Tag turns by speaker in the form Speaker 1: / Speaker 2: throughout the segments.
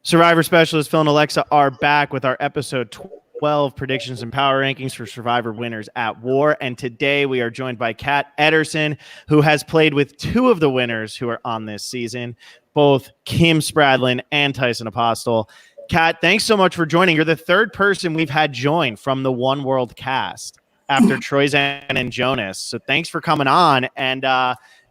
Speaker 1: Survivor specialist Phil and Alexa are back with our episode 12 predictions and power rankings for Survivor winners at war. And today we are joined by Kat Edorsson, who has played with two of the winners who are on this season, both Kim Spradlin and Tyson Apostle. Kat, thanks so much for joining. You're the third person we've had join from the One World cast after Troyzan and Jonas. So thanks for coming on, and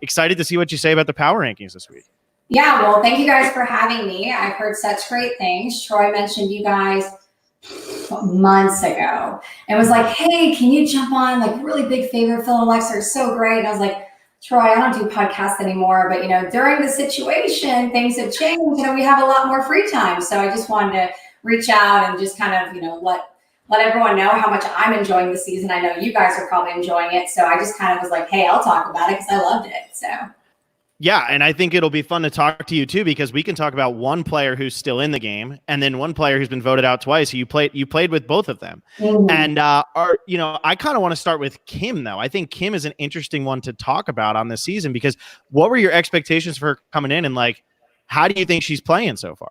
Speaker 1: excited to see what you say about the power rankings this week.
Speaker 2: Yeah, well, thank you guys for having me. I've heard such great things. Troy mentioned you guys months ago and was like, hey, can you jump on? Like, really big favorite. Phil and Alexa are so great. And I was like, Troy, I don't do podcasts anymore, but during the situation, things have changed. We have a lot more free time. So I just wanted to reach out and just kind of, let everyone know how much I'm enjoying the season. I know you guys are probably enjoying it. So I just kind of was like, hey, I'll talk about it because I loved it. So
Speaker 1: yeah, and I think it'll be fun to talk to you too, because we can talk about one player who's still in the game and then one player who's been voted out twice. You played with both of them. Mm-hmm. And I kind of want to start with Kim though. I think Kim is an interesting one to talk about on this season, because what were your expectations for her coming in, and like, how do you think she's playing so far?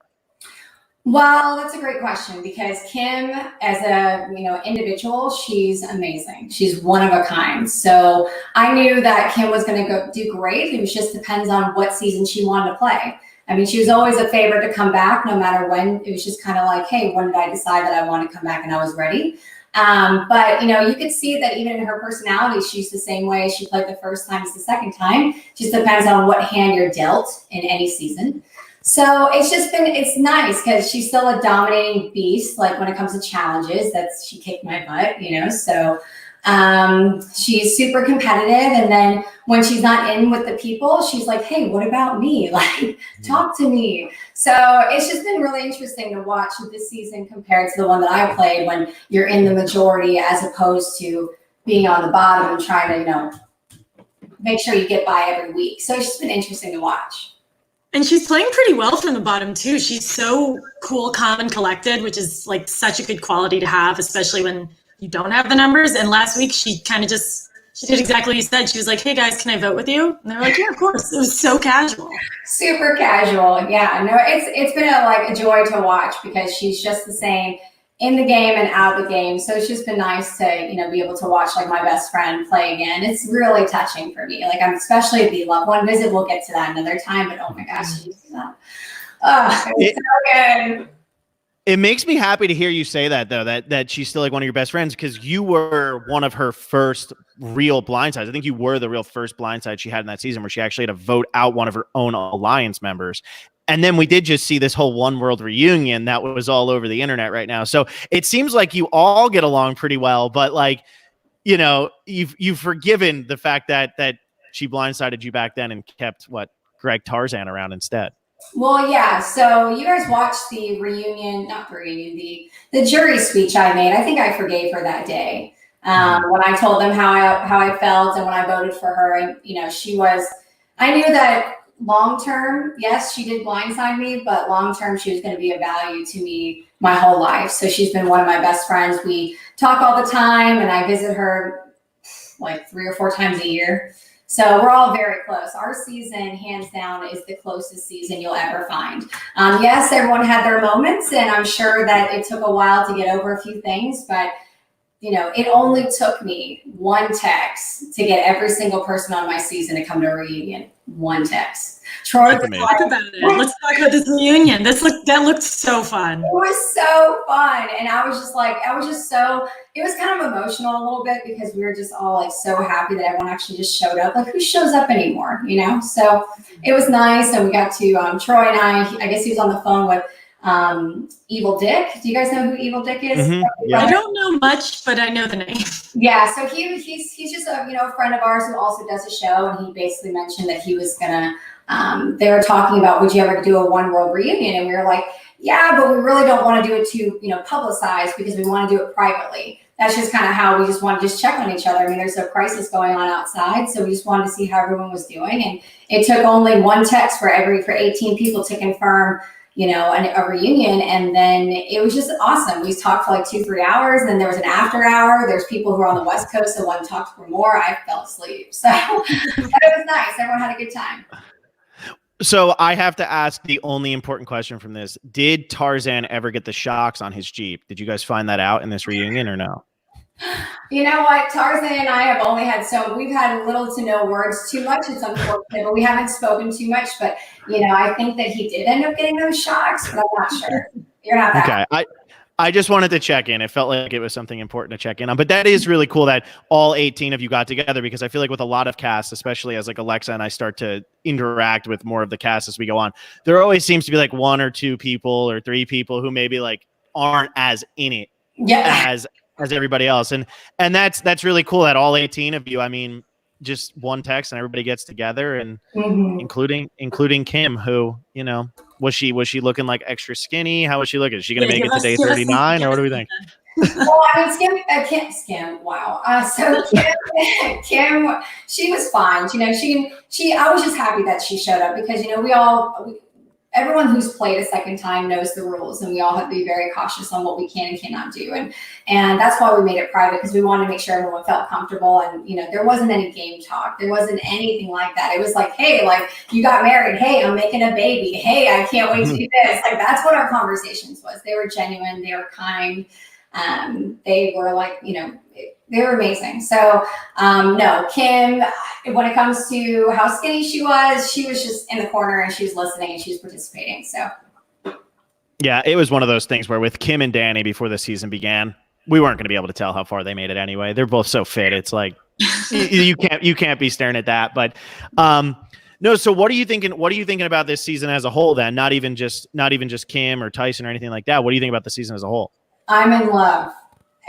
Speaker 2: Well, that's a great question, because Kim, as a individual, she's amazing. She's one of a kind. So I knew that Kim was going to do great. It just depends on what season she wanted to play. I mean, she was always a favorite to come back, no matter when. It was just kind of like, hey, when did I decide that I want to come back and I was ready? But you could see that even in her personality, she's the same way she played the first time as the second time. Just depends on what hand you're dealt in any season. So it's nice because she's still a dominating beast. Like when it comes to challenges, she kicked my butt, so she's super competitive. And then when she's not in with the people, she's like, hey, what about me? Like, talk to me. So it's just been really interesting to watch this season compared to the one that I played, when you're in the majority as opposed to being on the bottom and trying to, make sure you get by every week. So it's just been interesting to watch.
Speaker 3: And she's playing pretty well from the bottom too. She's so cool, calm, and collected, which is like such a good quality to have, especially when you don't have the numbers. And last week she kind of she did exactly what you said. She was like, hey guys, can I vote with you? And they were like, yeah, of course. It was so casual.
Speaker 2: Super casual. Yeah, no, it's been a joy to watch, because she's just the same in the game and out of the game. So it's just been nice to, be able to watch like my best friend play again. It's really touching for me. Like, I'm especially the loved one visit. We'll get to that another time, but oh my gosh, it's so good.
Speaker 1: It makes me happy to hear you say that though, that she's still like one of your best friends, because you were one of her first real blindsides. I think you were the real first blindside she had in that season, where she actually had to vote out one of her own alliance members. And then we did just see this whole One World reunion that was all over the internet right now. So it seems like you all get along pretty well, but like, you've forgiven the fact that she blindsided you back then and kept Greg Tarzan around instead.
Speaker 2: Well, yeah. So you guys watched the the jury speech I made. I think I forgave her that day. When I told them how I felt and when I voted for her, and I knew that long term, yes, she did blindside me, but long term, she was going to be a value to me my whole life. So she's been one of my best friends. We talk all the time, and I visit her like 3 or 4 times a year. So we're all very close. Our season, hands down, is the closest season you'll ever find. Yes, everyone had their moments, and I'm sure that it took a while to get over a few things, but it only took me one text to get every single person on my season to come to a reunion. One text. Troy,
Speaker 3: let's talk about it. Let's talk about this reunion. That looked so fun.
Speaker 2: It was so fun. And it was kind of emotional a little bit, because we were just all like so happy that everyone actually just showed up. Like, who shows up anymore? So it was nice. And we got to, Troy and I guess he was on the phone with Evil Dick. Do you guys know who Evil Dick is?
Speaker 1: Mm-hmm. Yeah.
Speaker 3: I don't know much, but I know the name.
Speaker 2: Yeah, so he's just a friend of ours who also does a show, and he basically mentioned that he was gonna they were talking about, would you ever do a One World reunion? And we were like, yeah, but we really don't want to do it too publicized, because we want to do it privately. That's just kind of how we just want to check on each other. I mean, there's a crisis going on outside, so we just wanted to see how everyone was doing. And it took only one text for 18 people to confirm a reunion. And then it was just awesome. We talked for like 2-3 hours, and then there was an after hour. There's people who are on the West Coast that want to talk for more. I fell asleep. So that was nice. Everyone had a good time.
Speaker 1: So I have to ask the only important question from this. Did Tarzan ever get the shocks on his Jeep? Did you guys find that out in this reunion or no?
Speaker 2: You know what? Tarzan and I have only had we've had little to no words too much. It's unfortunate, but we haven't spoken too much. But, I think that he did end up getting those shocks, but I'm not sure. You're not that.
Speaker 1: Okay. I just wanted to check in. It felt like it was something important to check in on. But that is really cool that all 18 of you got together, because I feel like with a lot of casts, especially as like Alexa and I start to interact with more of the cast as we go on, there always seems to be like one or two people or three people who maybe like aren't as in it as everybody else. And that's really cool that all 18 of you, I mean, just one text and everybody gets together, and including Kim, who, was she looking like extra skinny? How was she looking? Is she going to make it to day 39 or what do we think?
Speaker 2: Well, I mean, Kim, wow. So Kim, she was fine. I was just happy that she showed up because, everyone who's played a second time knows the rules, and we all have to be very cautious on what we can and cannot do. And that's why we made it private, because we wanted to make sure everyone felt comfortable. And, there wasn't any game talk. There wasn't anything like that. It was like, hey, like, you got married. Hey, I'm making a baby. Hey, I can't wait to do this. Like, that's what our conversations was. They were genuine. They were kind. They were like, they were amazing. So, no, Kim, when it comes to how skinny she was just in the corner and she was listening and she was participating. So,
Speaker 1: yeah, it was one of those things where with Kim and Danny before the season began, we weren't going to be able to tell how far they made it anyway. They're both so fit. It's like, you can't be staring at that. But, no. So what are you thinking? What are you thinking about this season as a whole then? Not even just Kim or Tyson or anything like that. What do you think about the season as a whole?
Speaker 2: I'm in love.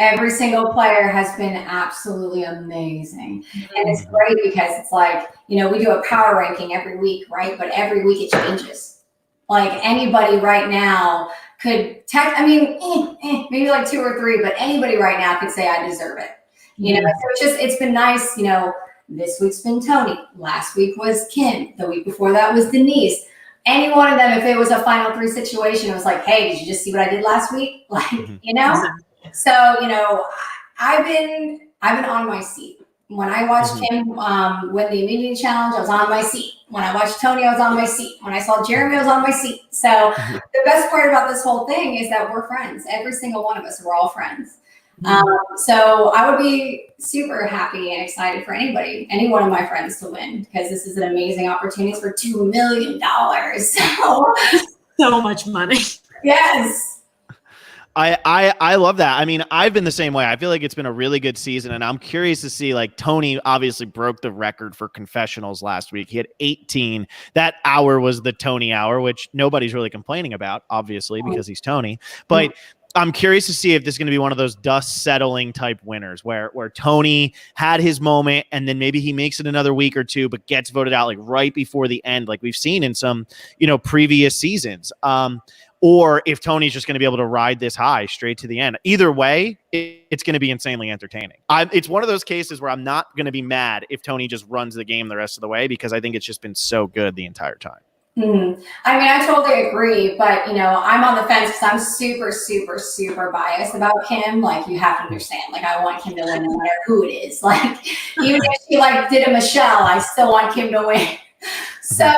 Speaker 2: Every single player has been absolutely amazing. And it's great because it's like, we do a power ranking every week, right? But every week it changes. Like anybody right now could maybe like two or three, but anybody right now could say I deserve it. So it's been nice, this week's been Tony. Last week was Kim. The week before that was Denise. Any one of them, if it was a final three situation, it was like, hey, did you just see what I did last week? Like, So, I've been on my seat. When I watched Kim win the immunity challenge, I was on my seat. When I watched Tony, I was on my seat. When I saw Jeremy, I was on my seat. So the best part about this whole thing is that we're friends. Every single one of us, we're all friends. So I would be super happy and excited for any one of my friends to win, because this is an amazing opportunity for $2 million.
Speaker 3: So much money.
Speaker 2: Yes.
Speaker 1: I love that. I mean, I've been the same way. I feel like it's been a really good season, and I'm curious to see, like, Tony obviously broke the record for confessionals last week. He had 18. That hour was the Tony hour, which nobody's really complaining about, obviously, because he's Tony. But I'm curious to see if this is going to be one of those dust settling type winners where Tony had his moment and then maybe he makes it another week or two, but gets voted out like right before the end, like we've seen in some, previous seasons. Or if Tony's just going to be able to ride this high straight to the end. Either way, it's going to be insanely entertaining. It's one of those cases where I'm not going to be mad if Tony just runs the game the rest of the way, because I think it's just been so good the entire time.
Speaker 2: I mean, I totally agree, but I'm on the fence because I'm super, super, super biased about Kim. Like, you have to understand, like, I want Kim to win no matter who it is. Like, even if she did a Michelle, I still want Kim to win. So,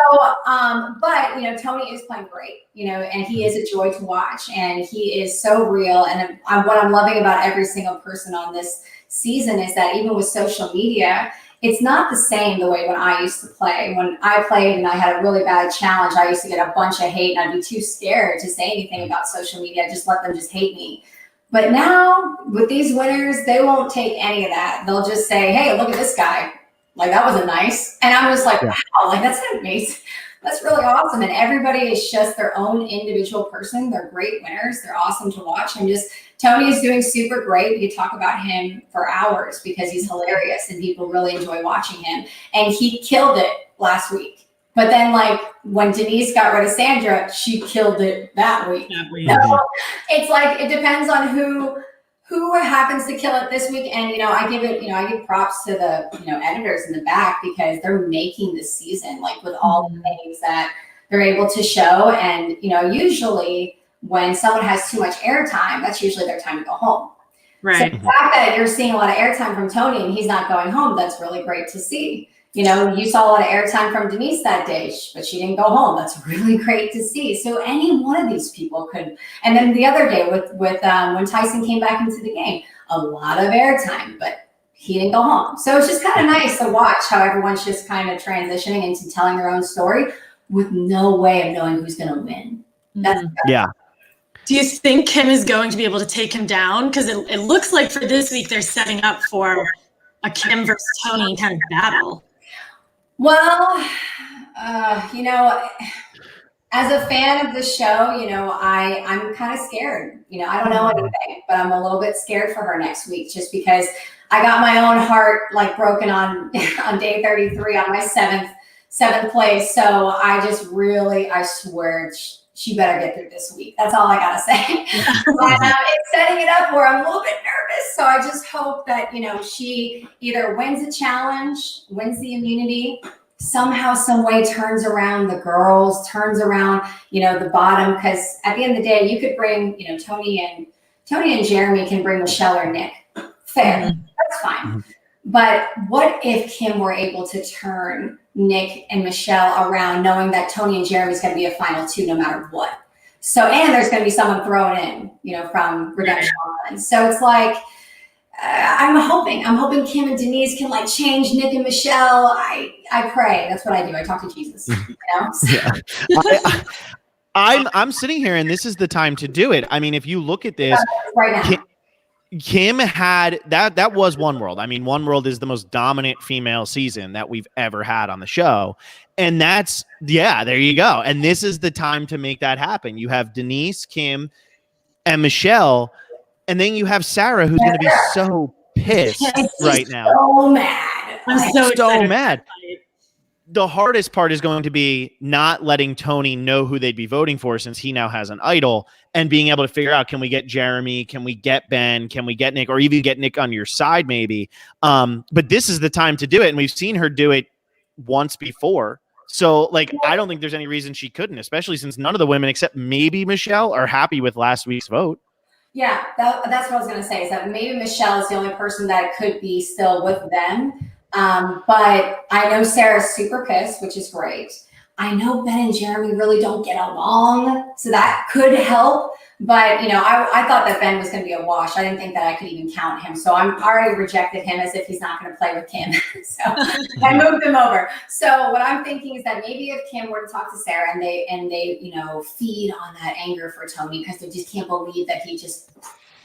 Speaker 2: but Tony is playing great, and he is a joy to watch, and he is so real. And what I'm loving about every single person on this season is that even with social media, it's not the same the way when I used to play. When I played and I had a really bad challenge, I used to get a bunch of hate, and I'd be too scared to say anything about social media. I'd just let them just hate me. But now with these winners, they won't take any of that. They'll just say, hey, look at this guy. Like, that wasn't nice. And I'm just like, wow, like, that's amazing. That's really awesome. And everybody is just their own individual person. They're great winners. They're awesome to watch. Tony is doing super great. We could talk about him for hours because he's hilarious and people really enjoy watching him. And he killed it last week. But then, like, when Denise got rid of Sandra, she killed it that week. So it's like, it depends on who happens to kill it this week. And, I give props to the, editors in the back, because they're making this season, like, with all the things that they're able to show. And, usually when someone has too much airtime, that's usually their time to go home.
Speaker 3: Right.
Speaker 2: So the fact that you're seeing a lot of airtime from Tony and he's not going home, that's really great to see. You know, you saw a lot of airtime from Denise that day, but she didn't go home. That's really great to see. So any one of these people could. And then the other day with when Tyson came back into the game, a lot of airtime, but he didn't go home. So it's just kind of nice to watch how everyone's just kind of transitioning into telling their own story with no way of knowing who's going to win. That's
Speaker 1: yeah.
Speaker 3: Do you think Kim is going to be able to take him down? Because it looks like for this week they're setting up for a Kim versus Tony kind of battle.
Speaker 2: Well, you know, as a fan of the show, you know, I'm kind of scared. You know, I don't know anything, but I'm a little bit scared for her next week just because I got my own heart like broken on day 33 on my seventh place. So I swear she better get through this week. That's all I gotta say. But it's setting it up where I'm a little bit nervous. So I just hope that, you know, she either wins the challenge, wins the immunity, somehow, some way turns around the girls, turns around, you know, the bottom. Because at the end of the day, you could bring, you know, Tony and Jeremy can bring Michelle or Nick. Fair, that's fine. But what if Kim were able to turn Nick and Michelle around, knowing that Tony and Jeremy's going to be a final two no matter what? So, and there's going to be someone thrown in, you know, from Redemption Island. So it's like, I'm hoping Kim and Denise can like change Nick and Michelle. I pray. That's what I do. I talk to Jesus. You know?
Speaker 1: Yeah. I'm sitting here, and this is the time to do it. I mean, if you look at this
Speaker 2: right now.
Speaker 1: Kim had that was One World. I mean, One World is the most dominant female season that we've ever had on the show. And that's, yeah, there you go. And this is the time to make that happen. You have Denise, Kim, and Michelle, and then you have Sarah, who's going to be so pissed right now.
Speaker 2: So mad.
Speaker 3: I'm
Speaker 1: so mad. The hardest part is going to be not letting Tony know who they'd be voting for, since he now has an idol, and being able to figure out, can we get Jeremy? Can we get Ben? Can we get Nick? Or even get Nick on your side, maybe. But this is the time to do it. And we've seen her do it once before. So, like, I don't think there's any reason she couldn't, especially since none of the women, except maybe Michelle, are happy with last week's vote.
Speaker 2: Yeah, that's what I was going to say, is that maybe Michelle is the only person that could be still with them. But I know Sarah's super pissed, which is great. I know Ben and Jeremy really don't get along, so that could help. But, you know, I thought that Ben was going to be a wash. I didn't think that I could even count him. So I'm already rejected him as if he's not going to play with Kim. So I moved him over. So what I'm thinking is that maybe if Kim were to talk to Sarah and they, you know, feed on that anger for Tony, because they just can't believe that he just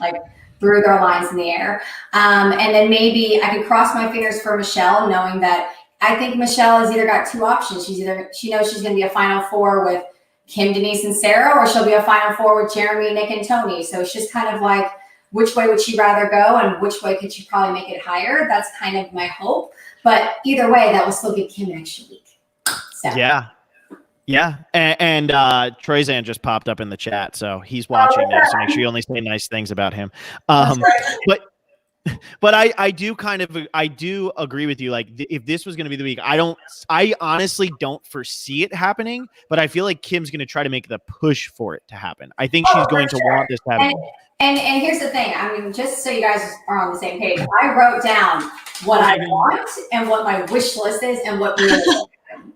Speaker 2: like threw their lines in the air. And then maybe I could cross my fingers for Michelle, knowing that I think Michelle has either got two options. She knows she's going to be a Final Four with Kim, Denise, and Sarah, or she'll be a Final Four with Jeremy, Nick, and Tony. So it's just kind of like, which way would she rather go, and which way could she probably make it higher? That's kind of my hope. But either way, that will still give Kim an extra week. So. Yeah.
Speaker 1: Yeah. And Troyzan just popped up in the chat, so he's watching now. So make sure you only say nice things about him. But I do agree with you. Like, if this was going to be the week, I honestly don't foresee it happening, but I feel like Kim's going to try to make the push for it to happen. I think she's going to want this to happen.
Speaker 2: And here's the thing. I mean, just so you guys are on the same page, I wrote down what I want and what my wish list is and what really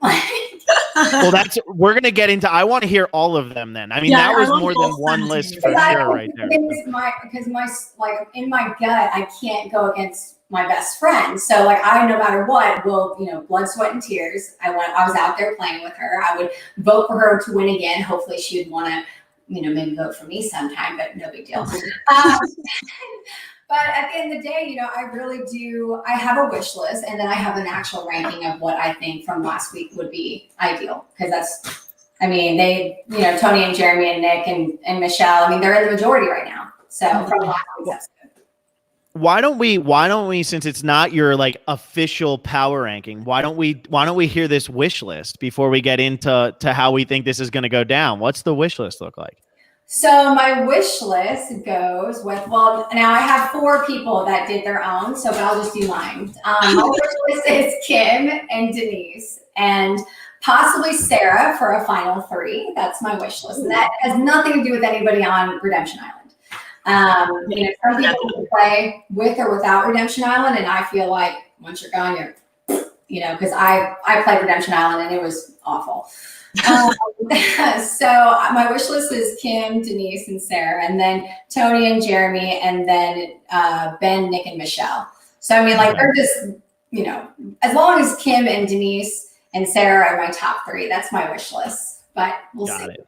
Speaker 1: well, we're going to get into, I want to hear all of them then. I mean, that was more than one list for sure right there.
Speaker 2: Because like in my gut, I can't go against my best friend. So like, no matter what, will, you know, blood, sweat, and tears. I was out there playing with her. I would vote for her to win again. Hopefully she would want to, you know, maybe vote for me sometime, but no big deal. But at the end of the day, you know, I really do. I have a wish list, and then I have an actual ranking of what I think from last week would be ideal. Because Tony and Jeremy and Nick and Michelle, I mean, they're in the majority right now. So from last week, that's good.
Speaker 1: Why don't we, since it's not your like official power ranking, why don't we hear this wish list before we get into how we think this is going to go down? What's the wish list look like?
Speaker 2: So my wish list goes with, well, now I have 4 people that did their own, but I'll just do mine. My wish list is Kim and Denise and possibly Sarah for a final 3. That's my wish list. And that has nothing to do with anybody on Redemption Island. You know, some people can play with or without Redemption Island, and I feel like once you're gone, because I played Redemption Island and it was awful. So my wish list is Kim, Denise, and Sarah, and then Tony and Jeremy, and then Ben, Nick, and Michelle. So I mean, like they're just, as long as Kim and Denise and Sarah are my top 3, that's my wish list. But we'll see.
Speaker 1: Got it.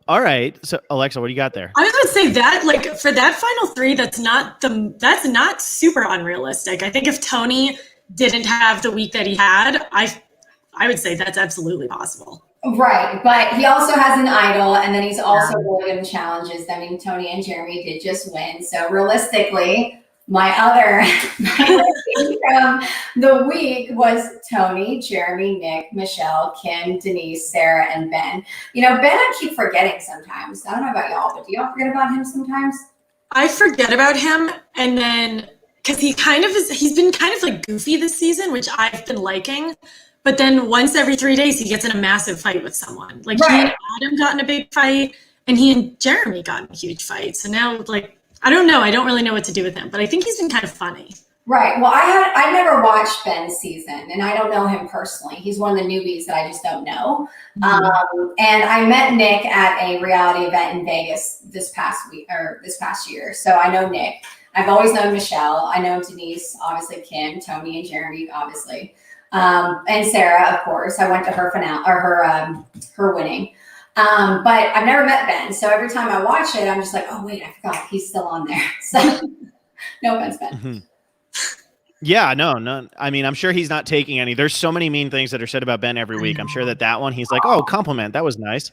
Speaker 1: All right. So Alexa, what do you got there?
Speaker 3: I was going to say that, like, for that final 3, that's not super unrealistic. I think if Tony didn't have the week that he had, I would say that's absolutely possible.
Speaker 2: Right, but he also has an idol, and then he's also really good in challenges. I mean, Tony and Jeremy did just win, so realistically, my ranking from the week was Tony, Jeremy, Nick, Michelle, Kim, Denise, Sarah, and Ben. Ben I keep forgetting sometimes. I don't know about y'all, but do y'all forget about him sometimes?
Speaker 3: I forget about him, and then because he's been kind of like goofy this season, which I've been liking. But then once every 3 days, he gets in a massive fight with someone. Like he and Adam got in a big fight, and he and Jeremy got in a huge fight. So now, like, I don't know. I don't really know what to do with him, but I think he's been kind of funny.
Speaker 2: Right. Well, I never watched Ben's season, and I don't know him personally. He's one of the newbies that I just don't know. Mm-hmm. And I met Nick at a reality event in Vegas this past year. So I know Nick. I've always known Michelle. I know Denise, obviously Kim, Tony, and Jeremy, obviously. And Sarah, of course. I went to her finale or her winning. But I've never met Ben. So every time I watch it, I'm just like, oh wait, I forgot he's still on there. So no offense, Ben.
Speaker 1: Mm-hmm. Yeah, no. I mean, I'm sure he's not taking any. There's so many mean things that are said about Ben every week. I'm sure that one, he's like, oh, compliment. That was nice.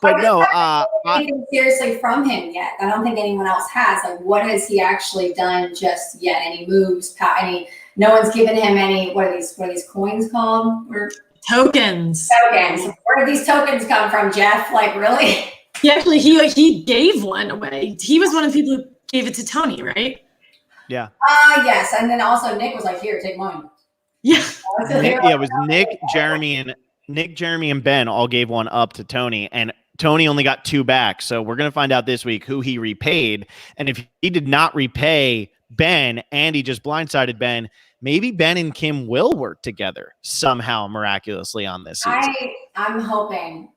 Speaker 1: but no,
Speaker 2: seriously from him yet. I don't think anyone else has. Like, what has he actually done just yet? Any moves? No one's given him any. What are these coins called?
Speaker 3: Tokens.
Speaker 2: Tokens. Where did these tokens come from, Jeff? Like, really?
Speaker 3: Actually, he gave one away. He was one of the people who gave it to Tony, right?
Speaker 1: Yeah.
Speaker 2: Yes. And then also Nick was like, here, take mine.
Speaker 3: Yeah.
Speaker 1: It was Nick, Jeremy, and Ben all gave one up to Tony, and Tony only got 2 back. So we're going to find out this week who he repaid. And if he did not repay Ben and he just blindsided Ben, maybe Ben and Kim will work together somehow miraculously on this season.
Speaker 2: I'm hoping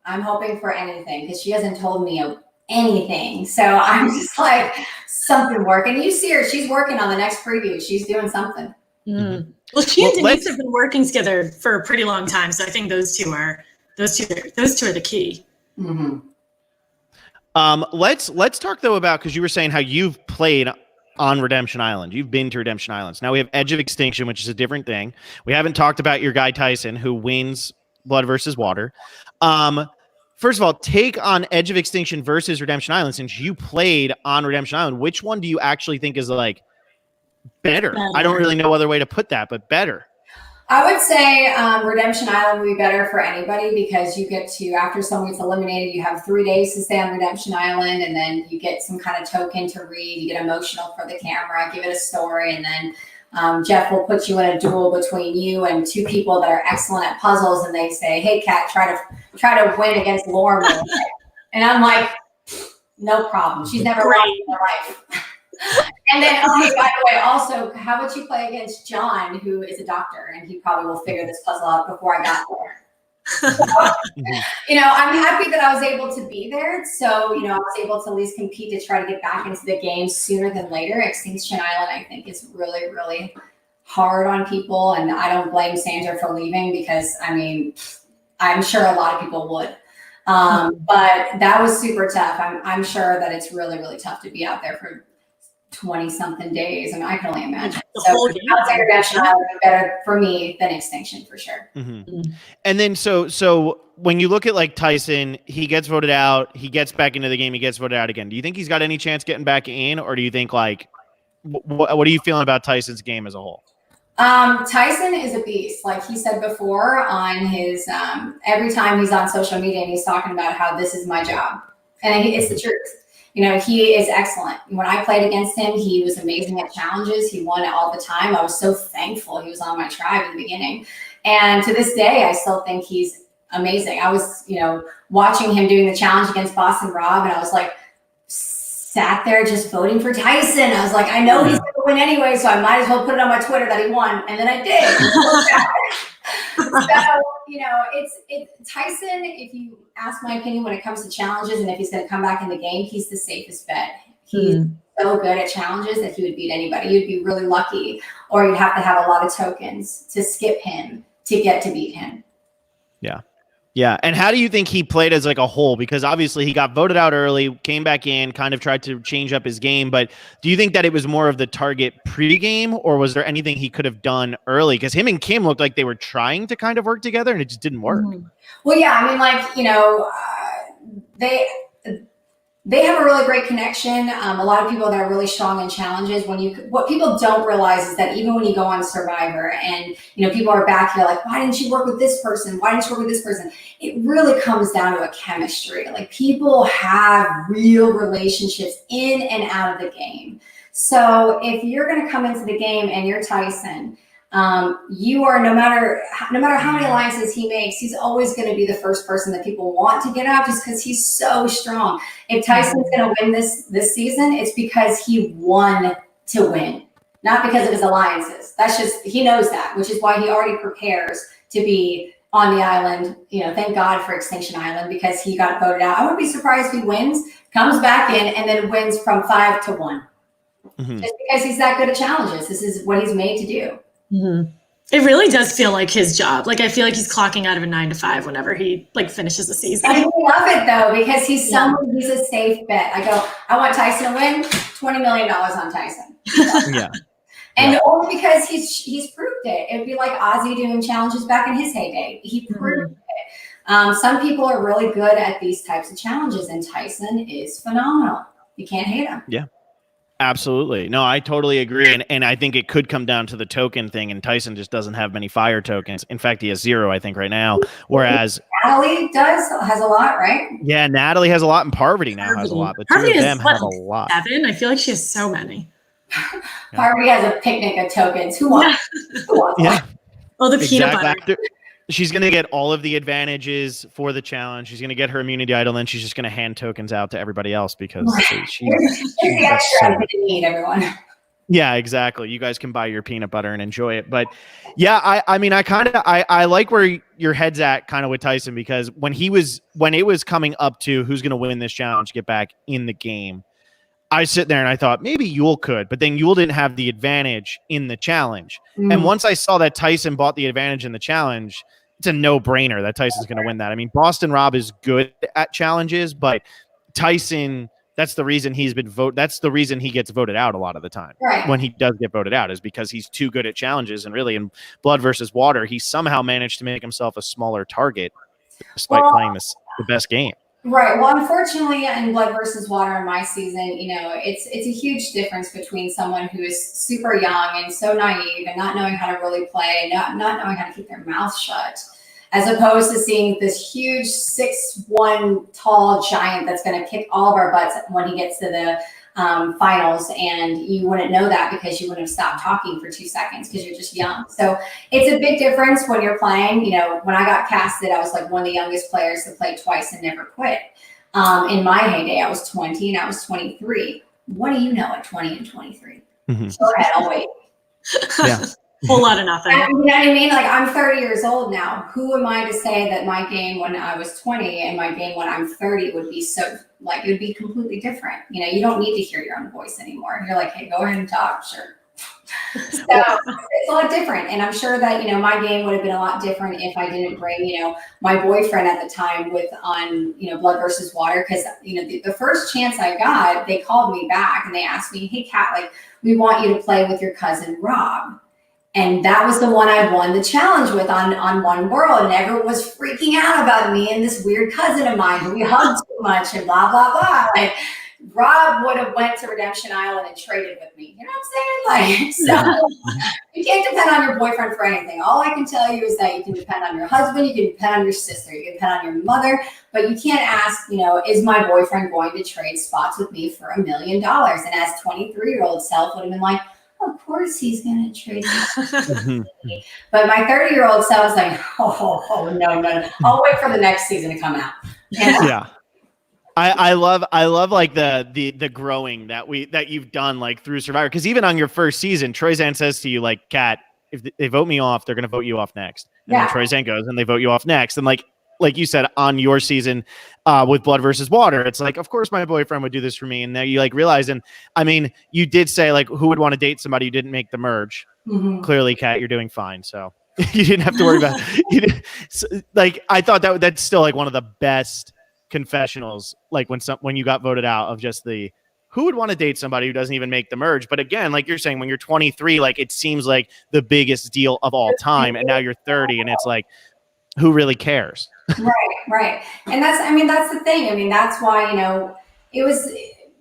Speaker 2: for anything, because she hasn't told me anything. So I'm just like, something working. You see her, she's working on the next preview. She's doing something.
Speaker 3: Mm-hmm. Well, she and Denise have been working together for a pretty long time. So I think those two are the key.
Speaker 2: Mm-hmm.
Speaker 1: Let's talk though about, because you were saying how you've played on Redemption Island. You've been to Redemption Islands. Now we have Edge of Extinction, which is a different thing. We haven't talked about your guy Tyson, who wins Blood versus Water. First of all, take on Edge of Extinction versus Redemption Island. Since you played on Redemption Island, which one do you actually think is like better? I don't really know other way to put that, but better.
Speaker 2: I would say Redemption Island would be better for anybody, because you get to, after someone gets eliminated, you have 3 days to stay on Redemption Island, and then you get some kind of token to read. You get emotional for the camera, give it a story, and then Jeff will put you in a duel between you and 2 people that are excellent at puzzles, and they say, hey, Kat, try to win against Lauren. And I'm like, no problem. She's never won in her life. And then, by the way, also, how about you play against John, who is a doctor, and he probably will figure this puzzle out before I got there. So, I'm happy that I was able to be there. So, I was able to at least compete to try to get back into the game sooner than later. Extinction Island, I think, is really, really hard on people, and I don't blame Sandra for leaving, because, I'm sure a lot of people would. But that was super tough. I'm sure that it's really, really tough to be out there for 20-something days. I can only imagine. So outside Redemption Island would be better for me than Extinction, for sure.
Speaker 1: Mm-hmm. And then so when you look at like Tyson, he gets voted out, he gets back into the game, he gets voted out again. Do you think he's got any chance getting back in, or do you think like what are you feeling about Tyson's game as a whole?
Speaker 2: Tyson is a beast. Like he said before on his every time he's on social media and he's talking about how this is my job, and it's the truth. He is excellent. When I played against him, he was amazing at challenges. He won it all the time. I was so thankful he was on my tribe in the beginning. And to this day, I still think he's amazing. I was, watching him doing the challenge against Boston Rob, and I was like, sat there just voting for Tyson. I was like, I know he's going to win anyway, so I might as well put it on my Twitter that he won, and then I did. So, you know, it's Tyson, if you ask my opinion when it comes to challenges and if he's going to come back in the game, he's the safest bet. He's so good at challenges that he would beat anybody. You'd be really lucky, or you'd have to have a lot of tokens to skip him to get to beat him.
Speaker 1: Yeah. Yeah. And how do you think he played as like a whole? Because obviously he got voted out early, came back in, kind of tried to change up his game. But do you think that it was more of the target pregame, or was there anything he could have done early? Because him and Kim looked like they were trying to kind of work together and it just didn't work.
Speaker 2: Well, yeah, I mean, like, you know, they have a really great connection. A lot of people that are really strong in challenges. What people don't realize is that even when you go on Survivor and, you know, people are back here like, why didn't you work with this person? Why didn't you work with this person? It really comes down to a chemistry. Like, people have real relationships in and out of the game. So if you're going to come into the game and you're Tyson, you are, no matter how many alliances he makes, he's always going to be the first person that people want to get out, just because he's so strong. If Tyson's going to win this season, it's because he won to win, not because of his alliances. That's just, he knows that, which is why he already prepares to be on the island. You know, thank God for Extinction Island, because he got voted out. I wouldn't be surprised if he wins, comes back in, and then wins from 5-1. Just because he's that good at challenges. This is what he's made to do.
Speaker 3: It really does feel like his job. Like, I feel like he's clocking out of a 9 to 5 whenever he like finishes the season.
Speaker 2: I love it though, because he's he's a safe bet. I want Tyson to win. $20 million on Tyson.
Speaker 1: Yeah.
Speaker 2: And only because he's proved it. It'd be like Ozzy doing challenges back in his heyday. He proved it. Some people are really good at these types of challenges, and Tyson is phenomenal. You can't hate him.
Speaker 1: Yeah. Absolutely. No, I totally agree. And I think it could come down to the token thing, and Tyson just doesn't have many fire tokens. In fact, he has 0, I think, right now. Whereas
Speaker 2: Natalie has a lot, right?
Speaker 1: Yeah, Natalie has a lot, and Parvati now has a lot. The two of them have a lot.
Speaker 3: 7? I feel like she has so many.
Speaker 2: Parvati has a picnic of tokens. Who wants? Who wants?
Speaker 1: Yeah.
Speaker 3: Oh, the peanut butter.
Speaker 1: She's going to get all of the advantages for the challenge. She's going to get her immunity idol, and then she's just going to hand tokens out to everybody else because she's
Speaker 2: the extra need, everyone.
Speaker 1: Yeah, exactly. You guys can buy your peanut butter and enjoy it. But yeah, I mean, I like where your head's at kind of with Tyson, because when it was coming up to who's going to win this challenge, get back in the game, I sit there and I thought maybe Yul could, but then Yul didn't have the advantage in the challenge. And once I saw that Tyson bought the advantage in the challenge, it's a no-brainer that Tyson's going to win that. I mean, Boston Rob is good at challenges, but Tyson, that's the reason he's been that's the reason he gets voted out a lot of the time.
Speaker 2: Right.
Speaker 1: When he does get voted out is because he's too good at challenges. And really, in Blood versus Water, he somehow managed to make himself a smaller target despite playing the best game.
Speaker 2: Right. Well, unfortunately, in Blood versus Water in my season, you know, it's a huge difference between someone who is super young and so naive and not knowing how to really play, not knowing how to keep their mouth shut, as opposed to seeing this huge 6'1" tall giant that's going to kick all of our butts when he gets to the finals. And you wouldn't know that because you wouldn't have stopped talking for 2 seconds because you're just young. So it's a big difference when you're playing. You know, when I got casted, I was like one of the youngest players to play twice and never quit. In my heyday, I was 20 and I was 23. What do you know at 20 and 23? Go ahead, I'll wait.
Speaker 1: Yeah.
Speaker 3: Whole lot of nothing.
Speaker 2: You know what I mean? Like, I'm 30 years old now. Who am I to say that my game when I was 20 and my game when I'm 30 would be so, like, it would be completely different. You know, you don't need to hear your own voice anymore. You're like, hey, go ahead and talk. Sure. So it's a lot different. And I'm sure that, you know, my game would have been a lot different if I didn't bring, you know, my boyfriend at the time on, you know, Blood versus Water. Because, you know, the first chance I got, they called me back and they asked me, hey, Kat, like, we want you to play with your cousin, Rob. And that was the one I won the challenge with on One World. And everyone was freaking out about me and this weird cousin of mine who we hugged too much and blah, blah, blah. Like, Rob would have went to Redemption Island and traded with me. You know what I'm saying? Like, so you can't depend on your boyfriend for anything. All I can tell you is that you can depend on your husband, you can depend on your sister, you can depend on your mother, but you can't ask, you know, is my boyfriend going to trade spots with me for $1 million? And as 23-year-old self would have been like, of course he's going to trade me. But my 30-year-old self was like, oh, no. I'll wait for the next season to come out. You know?
Speaker 1: Yeah. I love like the growing that you've done like through Survivor. Because even on your first season, Troyzan says to you like, Kat, if they vote me off, they're gonna vote you off next. And then Troyzan goes and they vote you off next. And like you said on your season with Blood versus Water, it's like, of course my boyfriend would do this for me. And now you like realize, and I mean, you did say like, who would want to date somebody who didn't make the merge?
Speaker 2: Mm-hmm.
Speaker 1: Clearly, Kat, you're doing fine. So you didn't have to worry about like I thought that's still like one of the best confessionals, like when you got voted out, of just the who would want to date somebody who doesn't even make the merge. But again, like you're saying, when you're 23, like it seems like the biggest deal of all time, and now you're 30 and it's like, who really cares?
Speaker 2: Right. And that's the thing. I mean, that's why, it was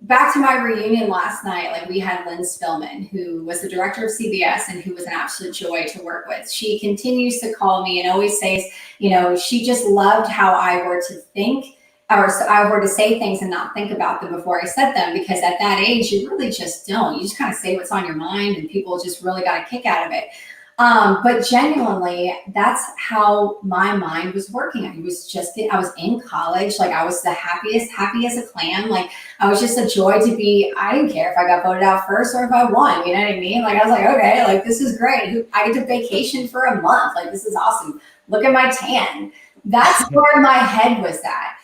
Speaker 2: back to my reunion last night. Like we had Lynn Spillman, who was the director of CBS and who was an absolute joy to work with. She continues to call me and always says, she just loved how I were to think, or I were to say things and not think about them before I said them, because at that age, you really just don't. You just kind of say what's on your mind and people just really got a kick out of it. But genuinely, that's how my mind was working. I was in college. Like I was the happy as a clam. Like I was just a joy to be. I didn't care if I got voted out first or if I won, you know what I mean? Like I was like, okay, like this is great. I get to vacation for a month. Like this is awesome. Look at my tan. That's where my head was at.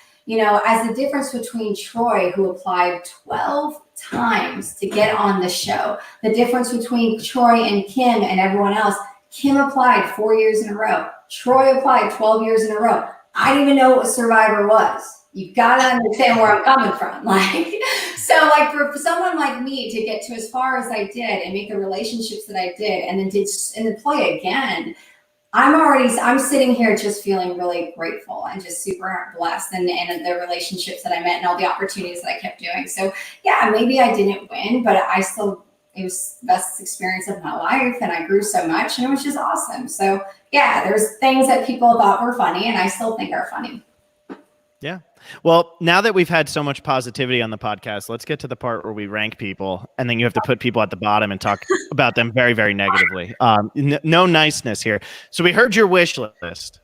Speaker 2: As the difference between Troy, who applied 12 times to get on the show, the difference between Troy and Kim and everyone else. Kim applied 4 years in a row. Troy applied 12 years in a row. I didn't even know what Survivor was. You got to understand where I'm coming from. So for someone like me to get to as far as I did and make the relationships that I did and then play again, I'm sitting here just feeling really grateful and just super blessed and the relationships that I met and all the opportunities that I kept doing. So yeah, maybe I didn't win, but it was the best experience of my life and I grew so much and it was just awesome. So yeah, there's things that people thought were funny and I still think are funny.
Speaker 1: Yeah. Well, now that we've had so much positivity on the podcast, let's get to the part where we rank people, and then you have to put people at the bottom and talk about them very, very negatively. No niceness here. So we heard your wish list,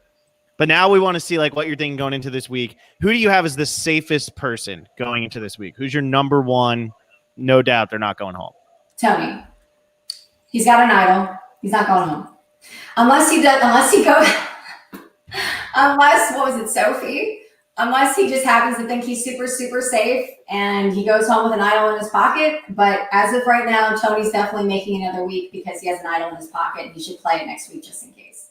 Speaker 1: but now we want to see like what you're thinking going into this week. Who do you have as the safest person going into this week? Who's your number one? No doubt they're not going home.
Speaker 2: Tony. He's got an idol. He's not going home. Unless what was it, Sophie? Unless he just happens to think he's super, super safe and he goes home with an idol in his pocket. But as of right now, Tony's definitely making another week because he has an idol in his pocket and he should play it next week just in case.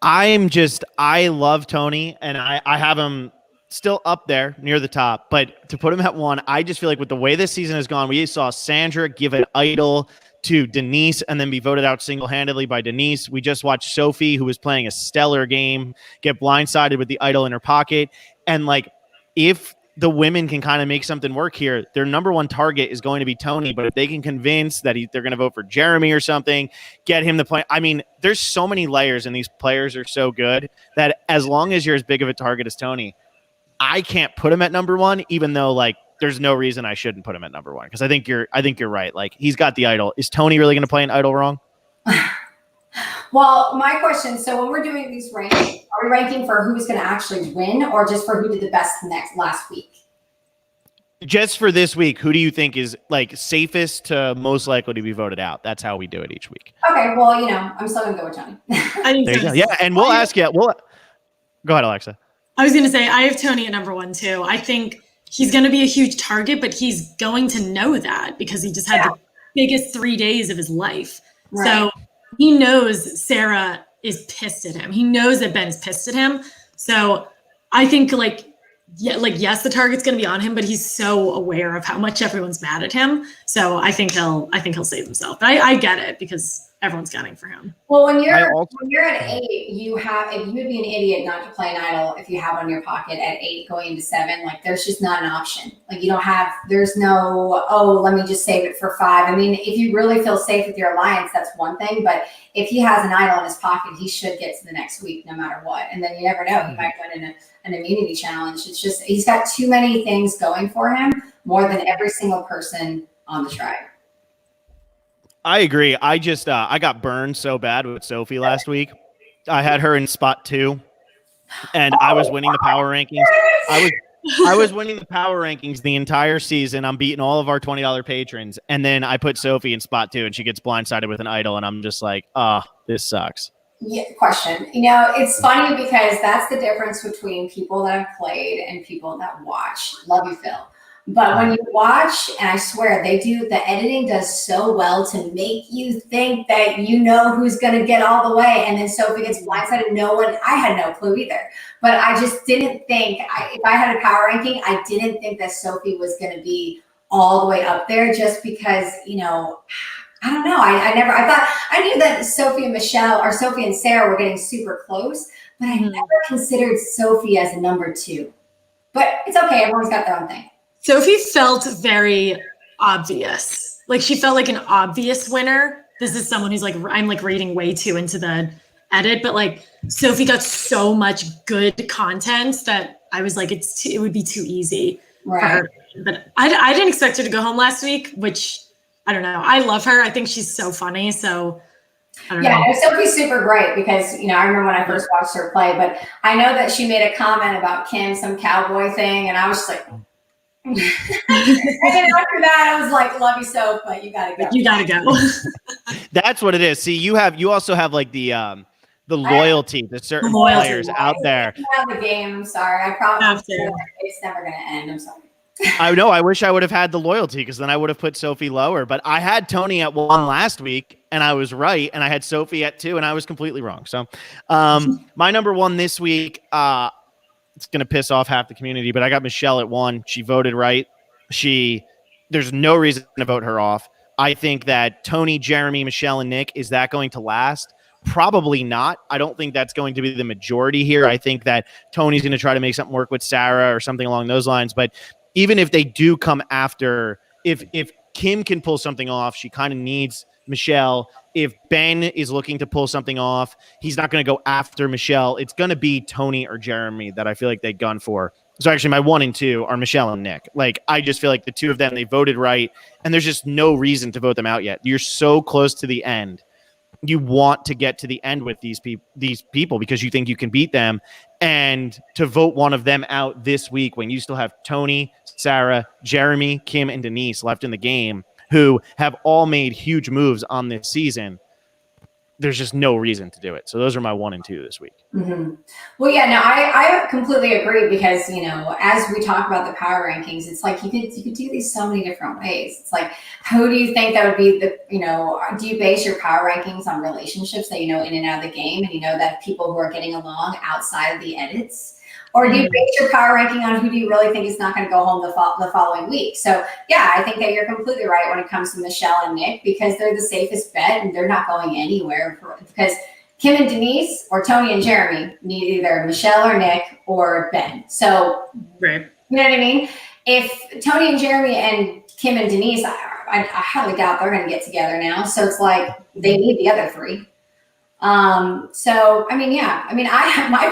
Speaker 1: I love Tony and I have him still up there near the top, but to put him at one, I just feel like with the way this season has gone, we saw Sandra give an idol to Denise and then be voted out single-handedly by Denise. We just watched Sophie, who was playing a stellar game, get blindsided with the idol in her pocket. And like, if the women can kind of make something work here, their number one target is going to be Tony. But if they can convince that they're going to vote for Jeremy or something, get him to play. I mean, there's so many layers and these players are so good that as long as you're as big of a target as Tony, I can't put him at number one, even though like there's no reason I shouldn't put him at number one. Because I think you're right. Like he's got the idol. Is Tony really going to play an idol wrong?
Speaker 2: Well, my question. So when we're doing these rankings, are we ranking for who's going to actually win, or just for who did the best last week?
Speaker 1: Just for this week, who do you think is like safest to most likely to be voted out? That's how we do it each week.
Speaker 2: Okay. Well, I'm still going to go with Tony.
Speaker 3: There
Speaker 1: you go. Yeah, and we'll ask you. Go ahead, Alexa.
Speaker 3: I was going to say I have Tony at number one too. I think he's going to be a huge target, but he's going to know that because he just had the biggest 3 days of his life. Right. So he knows Sarah is pissed at him. He knows that Ben's pissed at him. So I think yes, the target's going to be on him, but he's so aware of how much everyone's mad at him. So I think he'll save himself. But I get it because everyone's gunning for him.
Speaker 2: Well, when you're at 8, you would be an idiot not to play an idol if you have one in your pocket at 8 going into 7. Like there's just not an option. Like there's no, let me just save it for 5. I mean, if you really feel safe with your alliance, that's one thing. But if he has an idol in his pocket, he should get to the next week no matter what. And then you never know, he might win in an immunity challenge. It's just, he's got too many things going for him, more than every single person on the tribe.
Speaker 1: I agree. I just I got burned so bad with Sophie last week. I had her in spot 2, and I was winning the power rankings. I was winning the power rankings the entire season. I'm beating all of our $20 patrons. And then I put Sophie in spot 2 and she gets blindsided with an idol. And I'm just like, this sucks.
Speaker 2: Yeah, question. It's funny because that's the difference between people that have played and people that watch. Love you, Phil. But when you watch, and I swear the editing does so well to make you think that you know who's going to get all the way. And then Sophie gets blindsided. I had no clue either. But I just didn't think, if I had a power ranking, I didn't think that Sophie was going to be all the way up there just because, I don't know. I knew that Sophie and Sarah were getting super close, but I never considered Sophie as a number 2. But it's okay. Everyone's got their own thing.
Speaker 3: Sophie felt very obvious. Like she felt like an obvious winner. This is someone who's like, I'm like reading way too into the edit, but like Sophie got so much good content that I was like, it would be too easy for her. But I didn't expect her to go home last week, which I don't know. I love her. I think she's so funny. So I don't know.
Speaker 2: Yeah, Sophie's super great because, I remember when I first watched her play, but I know that she made a comment about Kim, some cowboy thing. And I was just like, and then after that, I was like, love you, Soph, but you got to go.
Speaker 3: You got to go.
Speaker 1: That's what it is. See, you also have like the loyalty to certain players out there.
Speaker 2: The game. I'm sorry. I promise it's never going to end. I'm sorry.
Speaker 1: I know. I wish I would have had the loyalty because then I would have put Sophie lower. But I had Tony at 1 last week, and I was right. And I had Sophie at 2, and I was completely wrong. So my number 1 this week, it's going to piss off half the community, but I got Michelle at 1. She voted right. There's no reason to vote her off. I think that Tony, Jeremy, Michelle, and Nick, is that going to last? Probably not. I don't think that's going to be the majority here. I think that Tony's going to try to make something work with Sarah or something along those lines. But even if they do come after, if Kim can pull something off, she kind of needs Michelle. If Ben is looking to pull something off, he's not going to go after Michelle. It's going to be Tony or Jeremy that I feel like they gun for. So actually my 1 and 2 are Michelle and Nick. Like, I just feel like the 2 of them, they voted right. And there's just no reason to vote them out yet. You're so close to the end. You want to get to the end with these people because you think you can beat them. And to vote one of them out this week when you still have Tony, Sarah, Jeremy, Kim, and Denise left in the game, who have all made huge moves on this season, there's just no reason to do it. So those are my 1 and 2 this week.
Speaker 2: Mm-hmm. Well, yeah, no, I completely agree because, as we talk about the power rankings, it's like you could do these so many different ways. It's like, who do you think that would be do you base your power rankings on relationships that in and out of the game and that people who are getting along outside of the edits? Or do you base your power ranking on who do you really think is not going to go home the following week? So, yeah, I think that you're completely right when it comes to Michelle and Nick because they're the safest bet and they're not going anywhere because Kim and Denise or Tony and Jeremy need either Michelle or Nick or Ben. So,
Speaker 3: right.
Speaker 2: You know what I mean? If Tony and Jeremy and Kim and Denise, I highly doubt they're going to get together now. So it's like they need the other 3. My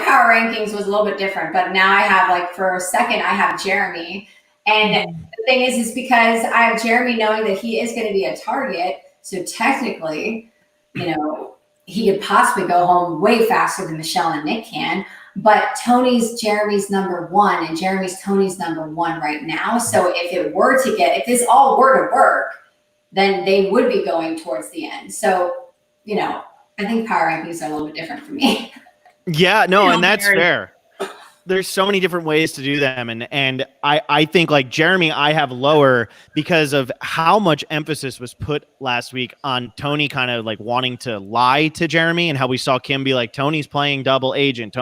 Speaker 2: power rankings was a little bit different, but now I have for a second, I have Jeremy. And the thing is because I have Jeremy knowing that he is going to be a target. So technically, he could possibly go home way faster than Michelle and Nick can, but Tony's Jeremy's number 1 and Jeremy's Tony's number 1 right now. So if this all were to work, then they would be going towards the end. So, I think power rankings are a little bit different for me.
Speaker 1: Yeah, no, and that's fair. There's so many different ways to do them. And I think like Jeremy, I have lower because of how much emphasis was put last week on Tony kind of like wanting to lie to Jeremy and how we saw Kim be like, Tony's playing double agent.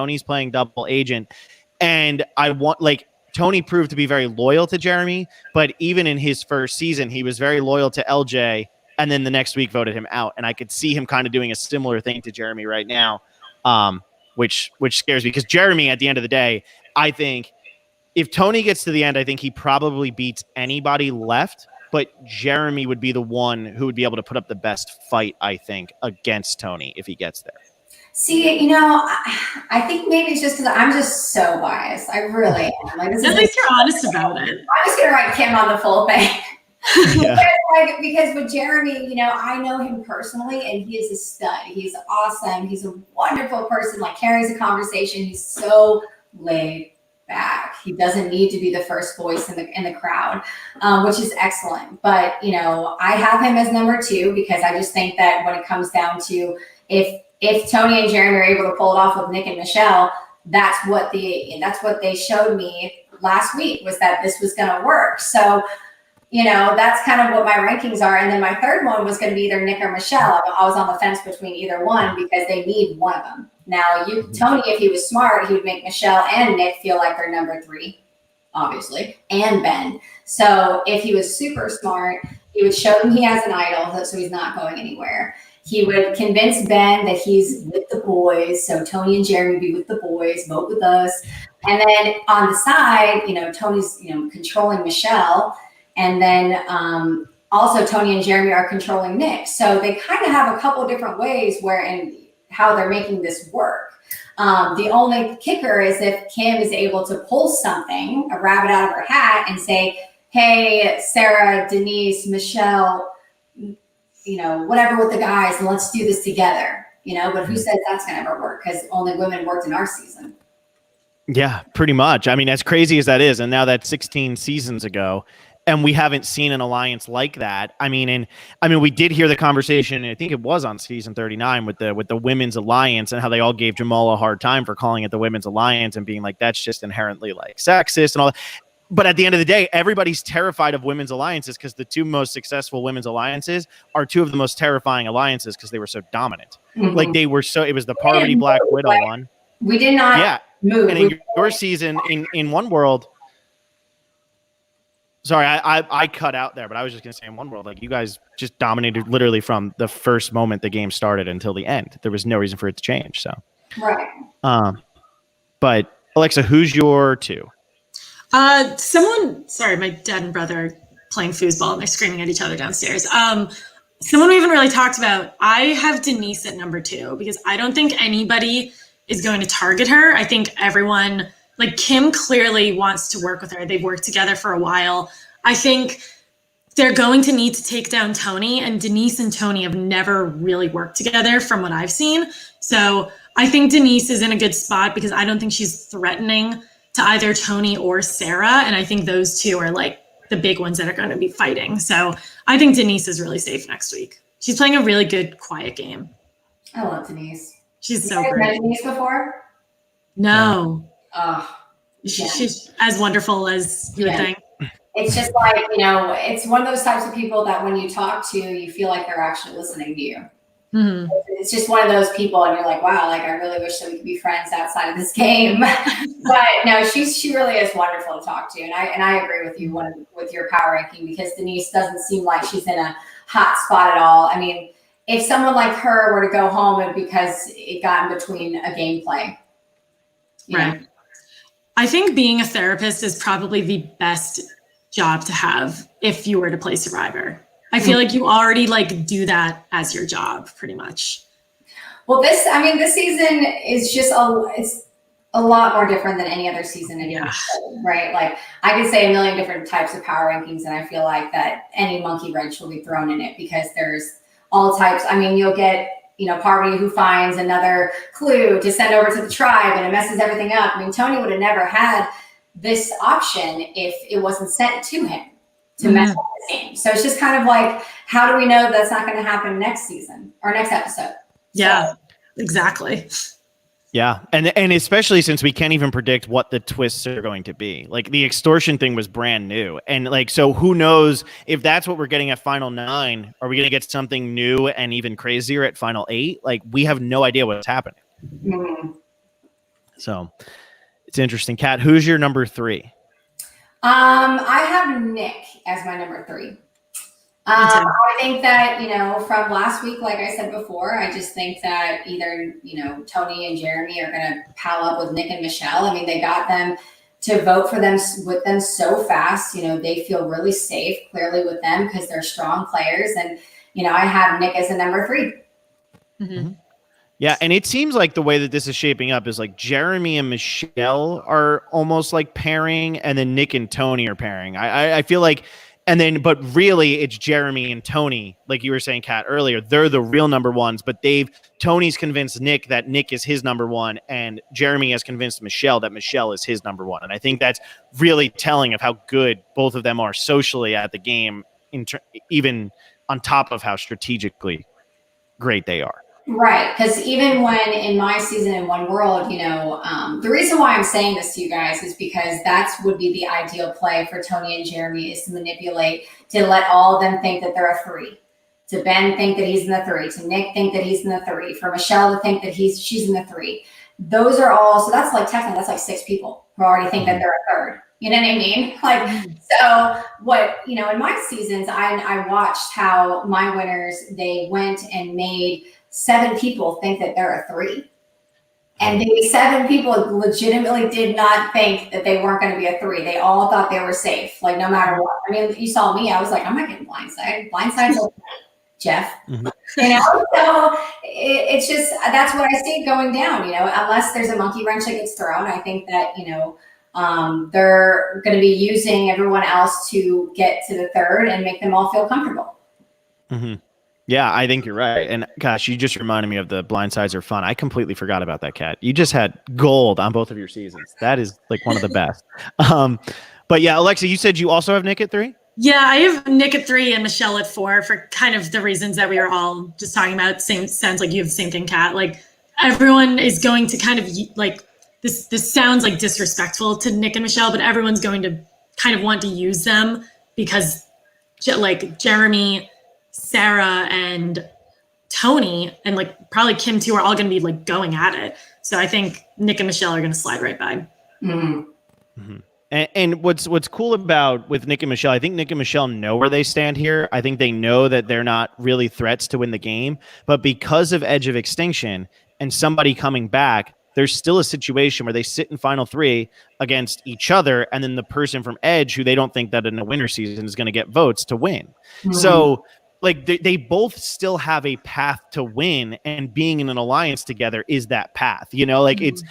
Speaker 1: And I want Tony proved to be very loyal to Jeremy, but even in his first season, he was very loyal to LJ. And then the next week voted him out. And I could see him kind of doing a similar thing to Jeremy right now, which scares me because Jeremy, at the end of the day, I think if Tony gets to the end, I think he probably beats anybody left. But Jeremy would be the one who would be able to put up the best fight, I think, against Tony if he gets there.
Speaker 2: See, I think maybe it's just because I'm just so biased. I really am.
Speaker 3: At least you're honest about it.
Speaker 2: I'm just going to write Kim on the full thing.
Speaker 1: Yeah.
Speaker 2: because with Jeremy, I know him personally and he is a stud. He's awesome. He's a wonderful person, carries a conversation. He's so laid back. He doesn't need to be the first voice in the crowd, which is excellent. But I have him as number 2 because I just think that when it comes down to if Tony and Jeremy are able to pull it off with Nick and Michelle, that's what they showed me last week, was that this was going to work. So that's kind of what my rankings are. And then my third one was going to be either Nick or Michelle. I was on the fence between either one because they need one of them. Now, Tony, if he was smart, he would make Michelle and Nick feel like they're number 3, obviously, and Ben. So if he was super smart, he would show them he has an idol, so he's not going anywhere. He would convince Ben that he's with the boys. So Tony and Jeremy be with the boys, vote with us. And then on the side, Tony's, controlling Michelle. And then also Tony and Jeremy are controlling Nick. So they kind of have a couple different ways and how they're making this work. The only kicker is if Kim is able to pull something, a rabbit out of her hat, and say, hey, Sarah, Denise, Michelle, whatever with the guys, and let's do this together. But who says that's going to ever work? Because only women worked in our season.
Speaker 1: Yeah, pretty much. I mean, as crazy as that is, and now that's 16 seasons ago, and we haven't seen an alliance like that. I mean, we did hear the conversation, I think it was on season 39 with the women's alliance, and how they all gave Jamal a hard time for calling it the women's alliance and being like, that's just inherently like sexist and all that. But at the end of the day, everybody's terrified of women's alliances because the 2 most successful women's alliances are 2 of the most terrifying alliances because they were so dominant.
Speaker 2: Mm-hmm.
Speaker 1: Like it was the Parvati Black Widow one.
Speaker 2: We did not move.
Speaker 1: And in your season, in One World, sorry, I cut out there, but I was just going to say in One World, like you guys just dominated literally from the first moment the game started until the end. There was no reason for it to change. So,
Speaker 2: right.
Speaker 1: But Alexa, who's your 2?
Speaker 3: Sorry, my dad and brother are playing foosball and they're screaming at each other downstairs. Someone we haven't really talked about, I have Denise at number 2 because I don't think anybody is going to target her. I think everyone, like Kim clearly wants to work with her. They've worked together for a while. I think they're going to need to take down Tony, and Denise and Tony have never really worked together from what I've seen. So I think Denise is in a good spot because I don't think she's threatening to either Tony or Sarah. And I think those 2 are like the big ones that are going to be fighting. So I think Denise is really safe next week. She's playing a really good, quiet game.
Speaker 2: I love Denise.
Speaker 3: She's so
Speaker 2: great. Have you met Denise before?
Speaker 3: No.
Speaker 2: Oh,
Speaker 3: She's as wonderful as you would think.
Speaker 2: It's just like, it's one of those types of people that when you talk to, you feel like they're actually listening to you.
Speaker 3: Mm-hmm.
Speaker 2: It's just one of those people, and you're like, wow, like I really wish that we could be friends outside of this game. But no, she really is wonderful to talk to, and I agree with you with your power ranking because Denise doesn't seem like she's in a hot spot at all. I mean, if someone like her were to go home, it'd because it got in between a gameplay.
Speaker 3: Right. I think being a therapist is probably the best job to have if you were to play Survivor. I feel like you already do that as your job pretty much.
Speaker 2: Well, this season is just it's a lot more different than any other season in your show, right? Like I could say a million different types of power rankings, and I feel like that any monkey wrench will be thrown in it because there's all types. I mean, you'll get, Parvati who finds another clue to send over to the tribe and it messes everything up. I mean, Tony would have never had this option if it wasn't sent to him to mess up the game. So it's just kind of like, how do we know that's not going to happen next season or next episode?
Speaker 3: Yeah, exactly.
Speaker 1: Yeah. And especially since we can't even predict what the twists are going to be. Like the extortion thing was brand new. And so who knows if that's what we're getting at final 9, are we going to get something new and even crazier at final 8? Like we have no idea what's happening.
Speaker 2: Mm-hmm.
Speaker 1: So it's interesting. Kat, who's your number 3?
Speaker 2: I have Nick as my number 3. I think that, from last week, like I said before, I just think that either, Tony and Jeremy are going to pal up with Nick and Michelle. I mean, they got them to vote for them with them so fast. They feel really safe clearly with them because they're strong players. And, I have Nick as a number 3.
Speaker 3: Mm-hmm.
Speaker 1: Yeah. And it seems like the way that this is shaping up is like Jeremy and Michelle are almost like pairing, and then Nick and Tony are pairing. I feel like And then, but really, it's Jeremy and Tony, like you were saying, Kat, earlier. They're the real number ones, but Tony's convinced Nick that Nick is his number one, and Jeremy has convinced Michelle that Michelle is his number one. And I think that's really telling of how good both of them are socially at the game, even on top of how strategically great they are.
Speaker 2: Right, because even when in my season in One World, the reason why I'm saying this to you guys is because that would be the ideal play for Tony and Jeremy, is to manipulate, to let all of them think that they're a 3, to Ben think that he's in the 3, to Nick think that he's in the 3, for Michelle to think that she's in the 3. Those are all, so that's like technically that's like 6 people who already think that they're a 3rd. You know what I mean? Like, so what, in my seasons, I watched how my winners, they went and made 7 people think that they're a 3. And the 7 people legitimately did not think that they weren't going to be a 3. They all thought they were safe, like no matter what. I mean, you saw me, I was like, I'm not getting blindsided. Blindside's okay, Jeff.
Speaker 1: Mm-hmm.
Speaker 2: So it's just, that's what I see going down, unless there's a monkey wrench that gets thrown. I think that, they're going to be using everyone else to get to the 3rd and make them all feel comfortable.
Speaker 1: Mm-hmm. Yeah, I think you're right. And gosh, you just reminded me of the blind sides are fun. I completely forgot about that, Kat. You just had gold on both of your seasons. That is like one of the best. But yeah, Alexa, you said you also have Nick at 3?
Speaker 3: Yeah, I have Nick at 3 and Michelle at 4 for kind of the reasons that we were all just talking about. Sounds like you have the same thing, Kat. Like everyone is going to kind of like this sounds like disrespectful to Nick and Michelle, but everyone's going to kind of want to use them because like Jeremy, Sarah, and Tony, and like probably Kim too, are all going to be like going at it. So I think Nick and Michelle are going to slide right by.
Speaker 2: Mm-hmm.
Speaker 1: Mm-hmm. And what's cool about with Nick and Michelle, I think Nick and Michelle know where they stand here. I think they know that they're not really threats to win the game, but because of Edge of Extinction and somebody coming back, there's still a situation where they sit in final 3 against each other, and then the person from Edge, who they don't think that in a winter season is going to get votes to win. Mm-hmm. So like they both still have a path to win, and being in an alliance together is that path, mm-hmm. It's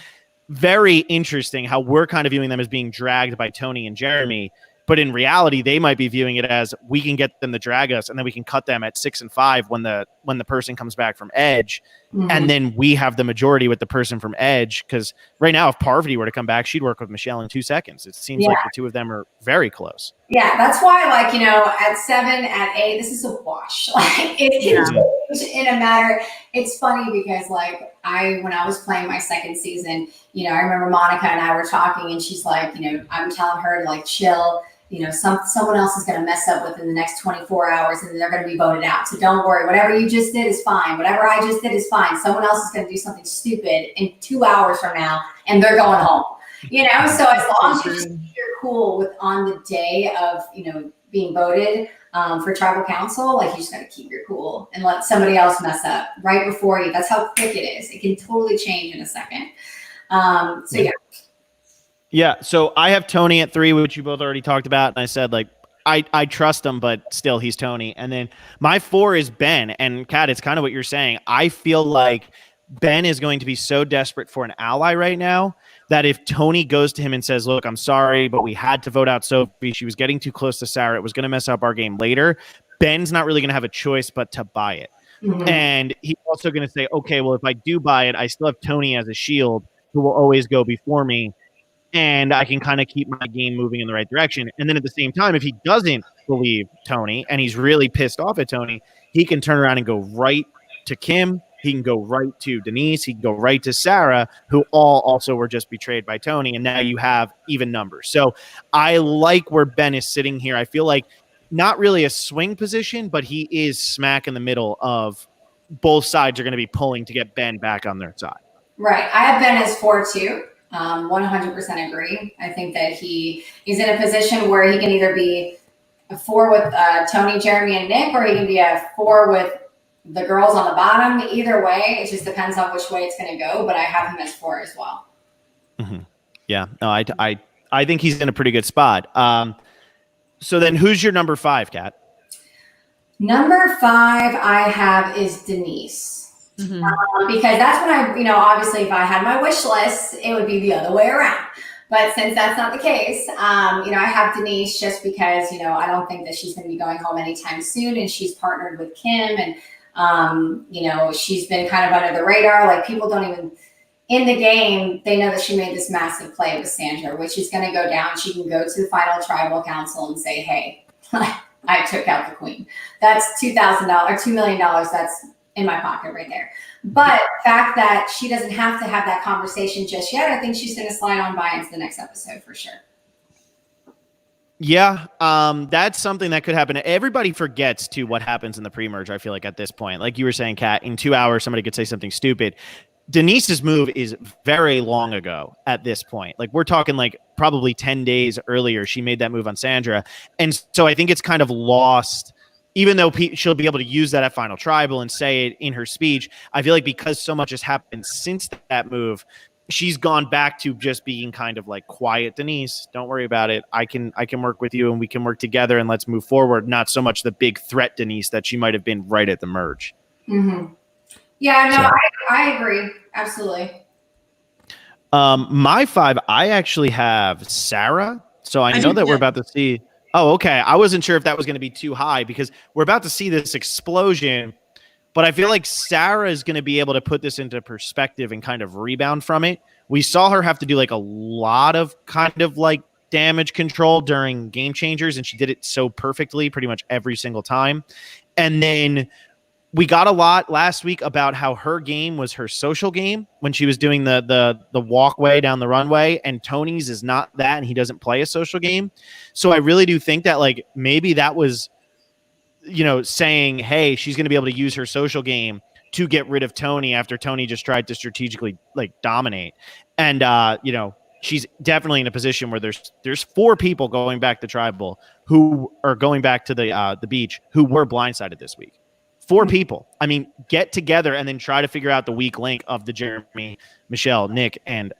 Speaker 1: very interesting how we're kind of viewing them as being dragged by Tony and Jeremy, but in reality, they might be viewing it as we can get them to drag us, and then we can cut them at 6 and 5 when the person comes back from Edge, mm-hmm. and then we have the majority with the person from Edge. Because right now, if Parvati were to come back, she'd work with Michelle in 2 seconds. It seems like the two of them are very close.
Speaker 2: Yeah, that's why, at 7, at 8, this is a wash. Like it can change in a matter. It's funny because when I was playing my second season, I remember Monica and I were talking, and she's like, I'm telling her to chill. Someone else is going to mess up within the next 24 hours, and they're going to be voted out. So don't worry. Whatever you just did is fine. Whatever I just did is fine. Someone else is going to do something stupid in 2 hours from now, and they're going home. So as long as you're cool with on the day of, being voted for tribal council, you just got to keep your cool and let somebody else mess up right before you. That's how quick it is. It can totally change in a second.
Speaker 1: Yeah, so I have Tony at 3, which you both already talked about, and I said I trust him, but still he's Tony. And then my 4 is Ben, and Kat, it's kind of what you're saying. I feel like Ben is going to be so desperate for an ally right now that if Tony goes to him and says, look, I'm sorry, but we had to vote out Sophie. She was getting too close to Sarah. It was going to mess up our game later. Ben's not really going to have a choice but to buy it. Mm-hmm. And he's also going to say, okay, well, if I do buy it, I still have Tony as a shield who will always go before me. And I can kind of keep my game moving in the right direction. And then at the same time, if he doesn't believe Tony and he's really pissed off at Tony, he can turn around and go right to Kim. He can go right to Denise. He can go right to Sarah, who all also were just betrayed by Tony. And now you have even numbers. So I like where Ben is sitting here. I feel like not really a swing position, but he is smack in the middle of both sides are going to be pulling to get Ben back on their side.
Speaker 2: Right. I have Ben as 4 too. 100% agree. I think that he is in a position where he can either be a 4 with Tony, Jeremy, and Nick, or he can be a 4 with the girls on the bottom. Either way, it just depends on which way it's going to go. But I have him as 4 as well.
Speaker 1: Mm-hmm. Yeah. No, I think he's in a pretty good spot. So then, who's your number 5, Kat?
Speaker 2: Number 5 I have is Denise. Mm-hmm. Because that's when obviously if I had my wish list, it would be the other way around. But since that's not the case, I have Denise just because, I don't think that she's going to be going home anytime soon. And she's partnered with Kim and, she's been kind of under the radar. Like people don't even in the game, they know that she made this massive play with Sandra, which is going to go down. She can go to the final tribal council and say, hey, I took out the queen. That's $2,000 or $2 million. That's in my pocket right there. But the fact that she doesn't have to have that conversation just yet, I think she's going to slide on by into the next episode for sure.
Speaker 1: Yeah, that's something that could happen. Everybody forgets to what happens in the pre-merge, I feel like, at this point. Like you were saying, Kat, in 2 hours, somebody could say something stupid. Denise's move is very long ago at this point. Like we're talking like probably 10 days earlier, she made that move on Sandra. And so I think it's kind of lost, even though she'll be able to use that at Final Tribal and say it in her speech. I feel like because so much has happened since that move, she's gone back to just being kind of like quiet Denise. Don't worry about it. I can work with you and we can work together and let's move forward. Not so much the big threat Denise that she might have been right at the merge.
Speaker 2: Mm-hmm. Yeah, no, so. I agree. Absolutely.
Speaker 1: My 5, I actually have Sarah. So I know that we're about to see. Oh, okay. I wasn't sure if that was going to be too high because we're about to see this explosion. But I feel like Sarah is going to be able to put this into perspective and kind of rebound from it. We saw her have to do like a lot of kind of like damage control during Game Changers, and she did it so perfectly pretty much every single time. And then we got a lot last week about how her game was her social game when she was doing the walkway down the runway, and Tony's is not that, and he doesn't play a social game. So I really do think that like maybe that was, saying, hey, she's going to be able to use her social game to get rid of Tony after Tony just tried to strategically like dominate. And, she's definitely in a position where there's 4 people going back to Tribal who are going back to the beach who were blindsided this week. 4 people. I mean, get together and then try to figure out the weak link of the Jeremy, Michelle, Nick, and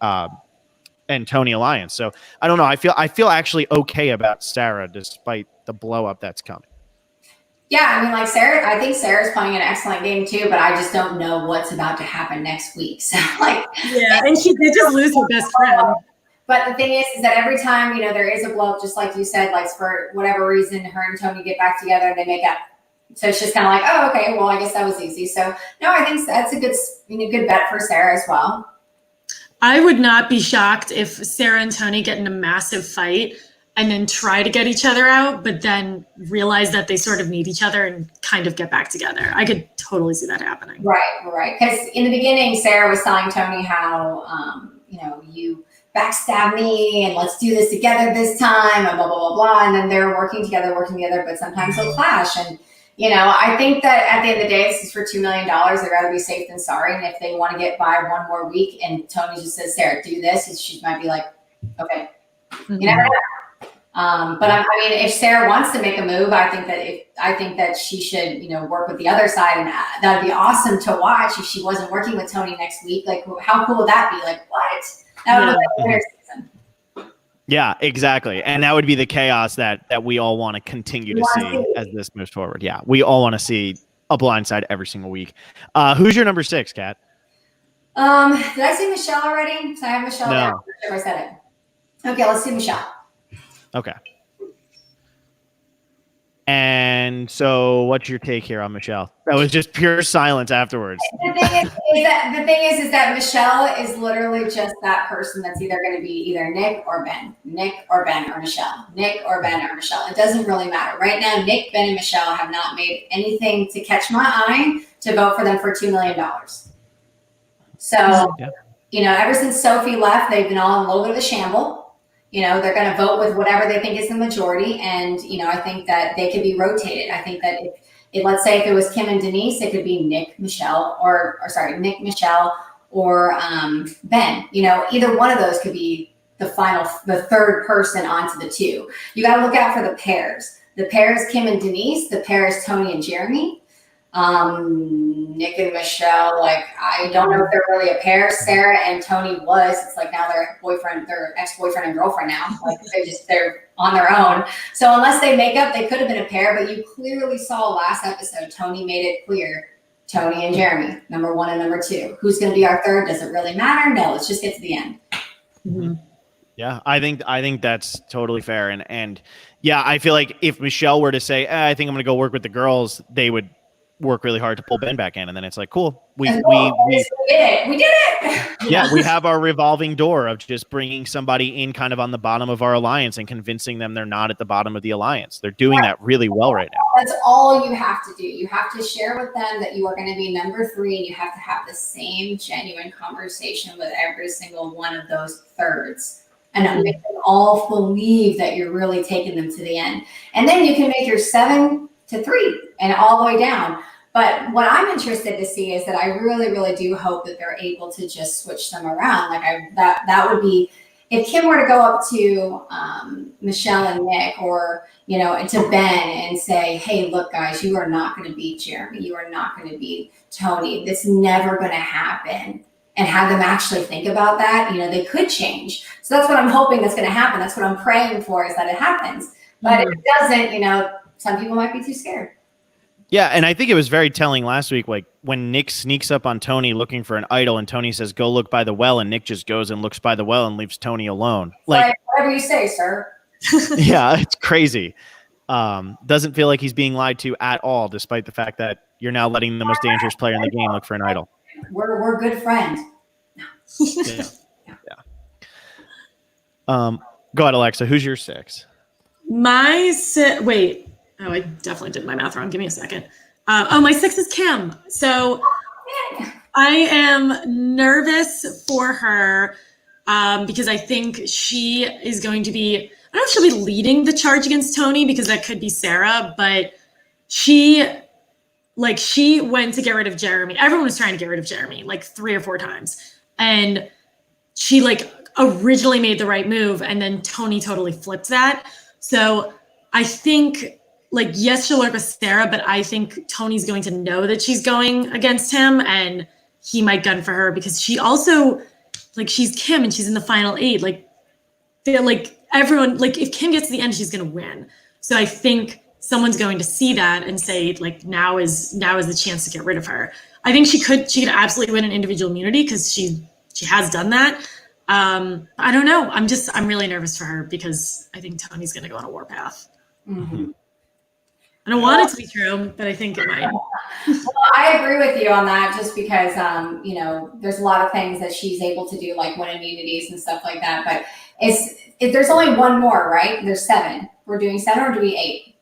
Speaker 1: Tony alliance. So I don't know. I feel actually okay about Sarah despite the blow up that's coming.
Speaker 2: Yeah, I mean, like Sarah, I think Sarah's playing an excellent game too, but I just don't know what's about to happen next week. So
Speaker 3: yeah, and she did just lose her best friend.
Speaker 2: But the thing is that every time, there is a blow up, just like you said, like for whatever reason, her and Tony get back together and they make up. So it's just kind of like, oh, okay, well, I guess that was easy. So no, I think that's a good bet for Sarah as well.
Speaker 3: I would not be shocked if Sarah and Tony get in a massive fight and then try to get each other out, but then realize that they sort of need each other and kind of get back together. I could totally see that happening.
Speaker 2: Right. Because in the beginning, Sarah was telling Tony how, you backstab me and let's do this together this time and blah, blah, blah, blah. And then they're working together, but sometimes they'll clash. And, I think that at the end of the day, this is for $2 million. They'd rather be safe than sorry. And if they want to get by one more week and Tony just says, Sarah, do this, she might be like, okay. Mm-hmm. You never know. But I mean, if Sarah wants to make a move, I think that she should, work with the other side, and that would be awesome to watch if she wasn't working with Tony next week. Like, how cool would that be? Like, what? That would be like season.
Speaker 1: Yeah, exactly, and that would be the chaos that we all want to continue to see as this moves forward. Yeah, we all want to see a blindside every single week. Who's your number 6, Kat?
Speaker 2: Did I say Michelle already? So I have Michelle.
Speaker 1: No.
Speaker 2: Down. I'm not sure if I said it. Okay, let's do Michelle.
Speaker 1: Okay. And so what's your take here on Michelle? That was just pure silence afterwards.
Speaker 2: The thing is that Michelle is literally just that person that's either going to be either Nick or Ben or Michelle, Nick or Ben or Michelle. It doesn't really matter. Right now, Nick, Ben, and Michelle have not made anything to catch my eye to vote for them for $2 million. So, ever since Sophie left, they've been all in a little bit of a shamble. They're going to vote with whatever they think is the majority. And, I think that they could be rotated. I think that let's say if it was Kim and Denise, it could be Nick, Michelle, or Ben. Either one of those could be the third person onto the 2. You got to look out for the pairs. The pair is Kim and Denise. The pair is Tony and Jeremy. Nick and Michelle, like, I don't know if they're really a pair. Sarah and Tony was. It's like now they're ex-boyfriend and girlfriend now. Like they're on their own. So unless they make up, they could have been a pair, but you clearly saw last episode, Tony made it clear. Tony and Jeremy, number 1 and number 2. Who's going to be our third? Does it really matter? No, let's just get to the end.
Speaker 3: Mm-hmm.
Speaker 1: Yeah, I think that's totally fair. And yeah, I feel like if Michelle were to say, I think I'm gonna go work with the girls, they would work really hard to pull Ben back in. And then it's like, cool. We
Speaker 2: did it. We did it.
Speaker 1: yeah, we have our revolving door of just bringing somebody in kind of on the bottom of our alliance and convincing them they're not at the bottom of the alliance. They're doing that really well right now.
Speaker 2: That's all you have to do. You have to share with them that you are going to be number 3, and you have to have the same genuine conversation with every single one of those thirds. And make them all believe that you're really taking them to the end. And then you can make your 7 to 3 and all the way down. But what I'm interested to see is that I really, really do hope that they're able to just switch them around. Like that would be, if Kim were to go up to Michelle and Nick, or to Ben, and say, "Hey, look, guys, you are not going to beat Jeremy. You are not going to beat Tony. That's never going to happen." And have them actually think about that, they could change. So that's what I'm hoping that's going to happen. That's what I'm praying for, is that it happens. But if it doesn't, some people might be too scared.
Speaker 1: Yeah, and I think it was very telling last week, like when Nick sneaks up on Tony looking for an idol, and Tony says, "Go look by the well," and Nick just goes and looks by the well and leaves Tony alone. Like
Speaker 2: whatever you say, sir.
Speaker 1: Yeah, it's crazy. Doesn't feel like he's being lied to at all, despite the fact that you're now letting the most dangerous player in the game look for an idol.
Speaker 2: We're good friends.
Speaker 1: Yeah. Go ahead, Alexa. Who's your 6?
Speaker 3: Wait. Oh, I definitely did my math wrong. Give me a second. My 6 is Kim. So I am nervous for her because I think she is going to be, I don't know if she'll be leading the charge against Tony, because that could be Sarah, but she went to get rid of Jeremy. Everyone was trying to get rid of Jeremy like 3 or 4 times. And she originally made the right move, and then Tony totally flipped that. So I think yes, she'll work with Sarah, but I think Tony's going to know that she's going against him, and he might gun for her, because she also she's Kim and she's in the final 8. Everyone, if Kim gets to the end, she's going to win. So I think someone's going to see that and say, now is the chance to get rid of her. I think she could absolutely win an individual immunity, because she has done that. I don't know. I'm really nervous for her, because I think Tony's going to go on a warpath.
Speaker 2: Mm-hmm.
Speaker 3: I don't want it to be true, but I think it might.
Speaker 2: Well, I agree with you on that, just because, there's a lot of things that she's able to do, like win immunities and stuff like that. But if there's only one more, right? There's 7. We're doing 7, or do we 8?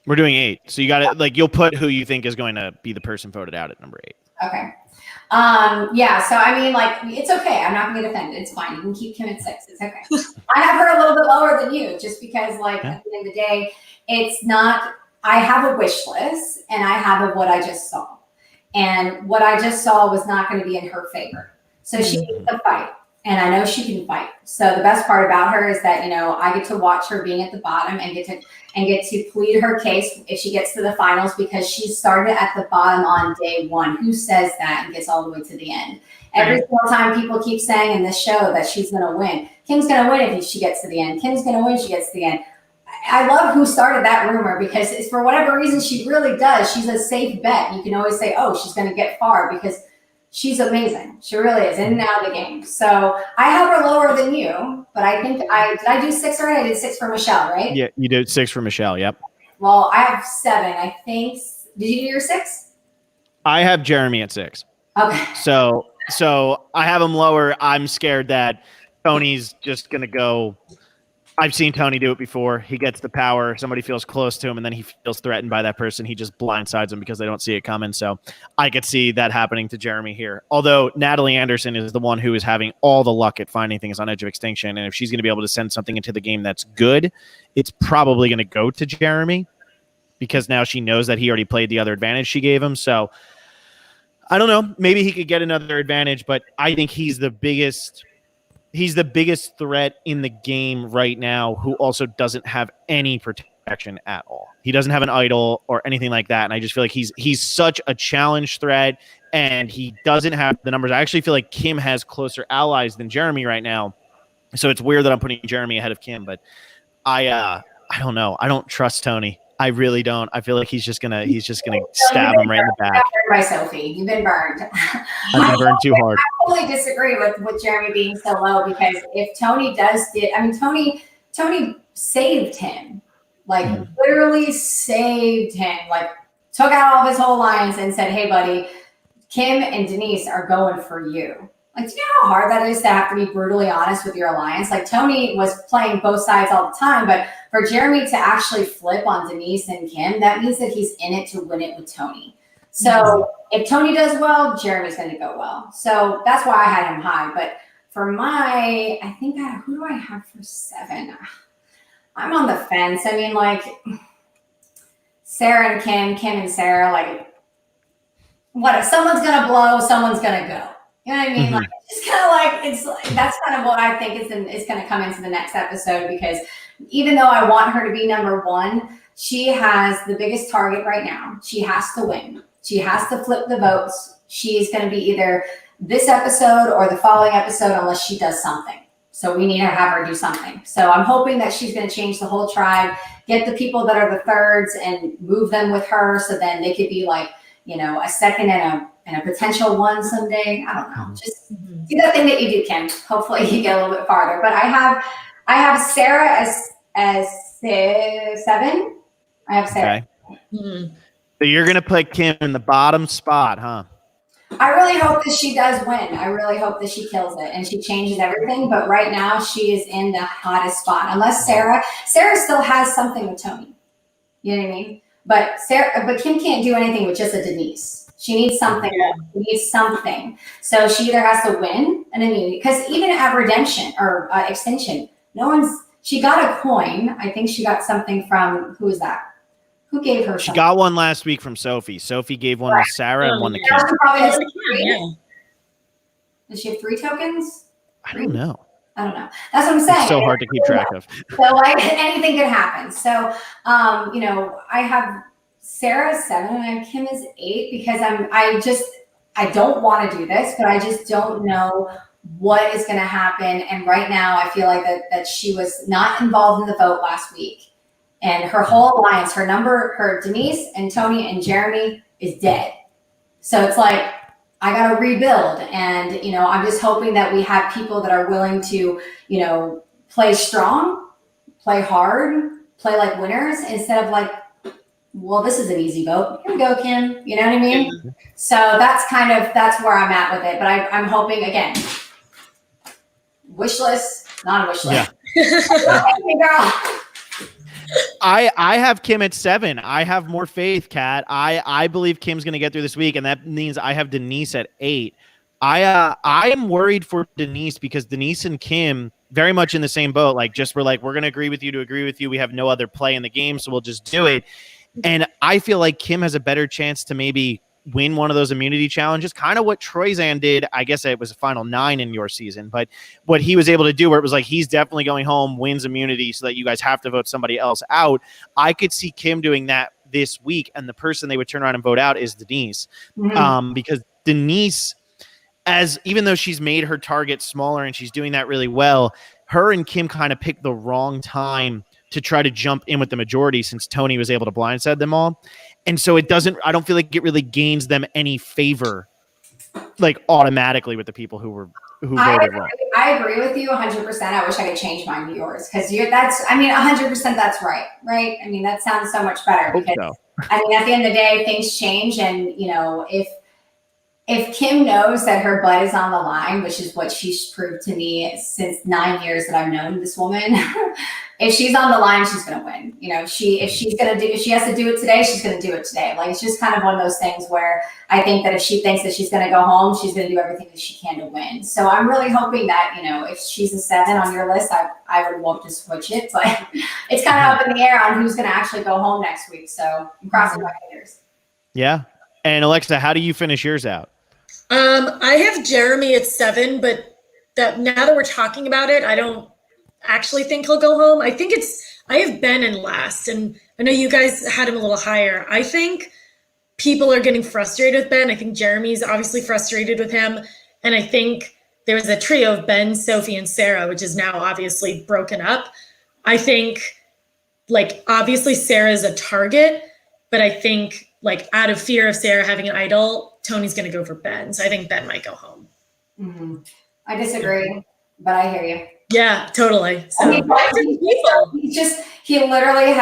Speaker 1: We're doing 8. So you got it. You'll put who you think is going to be the person voted out at number 8.
Speaker 2: Okay. Yeah. So I mean, it's okay. I'm not going to get offended. It's fine. You can keep Kim at 6. It's okay. I have her a little bit lower than you, just because, at the end of the day, it's not. I have a wish list, and I have what I just saw, and what I just saw was not going to be in her favor. So she needs to fight, and I know she can fight. So the best part about her is that I get to watch her being at the bottom, and get to plead her case if she gets to the finals, because she started at the bottom on day 1. Who says that and gets all the way to the end? Every single time people keep saying in this show that she's going to win. Kim's going to win if she gets to the end. Kim's going to win if she gets to the end. I love who started that rumor, because it's, for whatever reason, she really does. She's a safe bet. You can always say, "Oh, she's going to get far," because she's amazing. She really is, in and out of the game. So I have her lower than you, but I think did I do 6 already? I did 6 for Michelle, right?
Speaker 1: Yeah, you did 6 for Michelle. Yep.
Speaker 2: Well, I have 7. I think. Did you do your 6?
Speaker 1: I have Jeremy at 6.
Speaker 2: Okay.
Speaker 1: So I have him lower. I'm scared that Tony's just going to go. I've seen Tony do it before. He gets the power. Somebody feels close to him, and then he feels threatened by that person. He just blindsides them because they don't see it coming. So I could see that happening to Jeremy here. Although Natalie Anderson is the one who is having all the luck at finding things on Edge of Extinction. And if she's going to be able to send something into the game that's good, it's probably going to go to Jeremy, because now she knows that he already played the other advantage she gave him. So I don't know. Maybe he could get another advantage, but I think he's the biggest threat in the game right now, who also doesn't have any protection at all. He doesn't have an idol or anything like that. And I just feel like he's such a challenge threat, and he doesn't have the numbers. I actually feel like Kim has closer allies than Jeremy right now. So it's weird that I'm putting Jeremy ahead of Kim, but I don't know. I don't trust Tony. I really don't. I feel like he's just gonna stab him right in the back.
Speaker 2: By Sophie, you've been burned.
Speaker 1: I've been burned too hard.
Speaker 2: I totally disagree with Jeremy being so low, because if Tony Tony saved him, like literally saved him, like took out all of his whole alliance and said, "Hey, buddy, Kim and Denise are going for you." Like, do you know how hard that is to have to be brutally honest with your alliance? Like, Tony was playing both sides all the time, but for Jeremy to actually flip on Denise and Kim, that means that he's in it to win it with Tony. So if Tony does well, Jeremy's going to go well. So that's why I had him high. But for who do I have for 7? I'm on the fence. I mean, like, Sarah and Kim and Sarah, like, what if someone's going to blow, someone's going to go. You know what I mean? Like, it's kind of like, that's kind of what I think is going to come into the next episode, because even though I want her to be number 1, she has the biggest target right now. She has to win. She has to flip the votes. She's going to be either this episode or the following episode, unless she does something. So we need to have her do something. So I'm hoping that she's going to change the whole tribe, get the people that are the thirds and move them with her, so then they could be like, you know, a second and a potential 1 someday. I don't know. Just do that thing that you do, Kim. Hopefully you get a little bit farther. But I have Sarah as 7. I have Sarah.
Speaker 1: Okay. So you're gonna put Kim in the bottom spot, huh?
Speaker 2: I really hope that she does win. I really hope that she kills it and she changes everything. But right now she is in the hottest spot. Unless Sarah still has something with Tony. You know what I mean? But Kim can't do anything with just a Denise. She needs something. She needs something. So she either has to win an immunity, because even at Redemption or Extinction, she got a coin. I think she got something from, who was that? Who gave her something? She
Speaker 1: got one last week from Sophie. Sophie gave one to Sarah and one to Kim.
Speaker 2: Probably has 3. Does she have 3 tokens?
Speaker 1: I don't know.
Speaker 2: That's what I'm saying.
Speaker 1: It's so hard to keep track of.
Speaker 2: So like anything could happen. So I have Sarah 7 and I have Kim as 8, because I don't want to do this, but I just don't know what is going to happen. And right now I feel like that she was not involved in the vote last week. And her whole alliance, her Denise and Tony and Jeremy is dead. So it's like, I got to rebuild. And, I'm just hoping that we have people that are willing to, play strong, play hard, play like winners, instead of like, well, this is an easy vote. Here we go, Kim. You know what I mean? Yeah. So that's where I'm at with it. But I'm hoping, again, wish list, not a wish list. Yeah. Okay, girl.
Speaker 1: I have Kim at 7. I have more faith, Kat. I believe Kim's going to get through this week, and that means I have Denise at 8. I am worried for Denise, because Denise and Kim very much in the same boat. Like, we're going to agree with you to agree with you. We have no other play in the game, so we'll just do it. And I feel like Kim has a better chance to maybe win one of those immunity challenges, kind of what Troyzan did. I guess it was a final 9 in your season, but what he was able to do, where it was like, he's definitely going home, wins immunity so that you guys have to vote somebody else out. I could see Kim doing that this week, and the person they would turn around and vote out is Denise. Because Denise, even though she's made her target smaller and she's doing that really well, her and Kim kind of picked the wrong time to try to jump in with the majority, since Tony was able to blindside them all. And so I don't feel like it really gains them any favor, like automatically, with the people who voted wrong.
Speaker 2: I agree with you 100%. I wish I could change mine to yours, because 100% that's right? I mean, that sounds so much better, because at the end of the day, things change. And, if Kim knows that her butt is on the line, which is what she's proved to me since 9 years that I've known this woman, if she's on the line, she's going to win. If she has to do it today, she's going to do it today. Like, it's just kind of one of those things where I think that if she thinks that she's going to go home, she's going to do everything that she can to win. So I'm really hoping that, if she's a 7 on your list, I would love to switch it, but it's kind of up in the air on who's going to actually go home next week. So I'm crossing my fingers.
Speaker 1: Yeah. And Alexa, how do you finish yours out?
Speaker 3: I have Jeremy at 7, but now that we're talking about it, I don't actually think he'll go home. I have Ben in last, and I know you guys had him a little higher. I think people are getting frustrated with Ben. I think Jeremy's obviously frustrated with him. And I think there was a trio of Ben, Sophie, and Sarah, which is now obviously broken up. I think like obviously Sarah's a target, but I think like out of fear of Sarah having an idol, Tony's going to go for Ben. So I think Ben might go home.
Speaker 2: Mm-hmm. I disagree, but I hear you.
Speaker 3: Yeah, totally. So
Speaker 2: I mean, he literally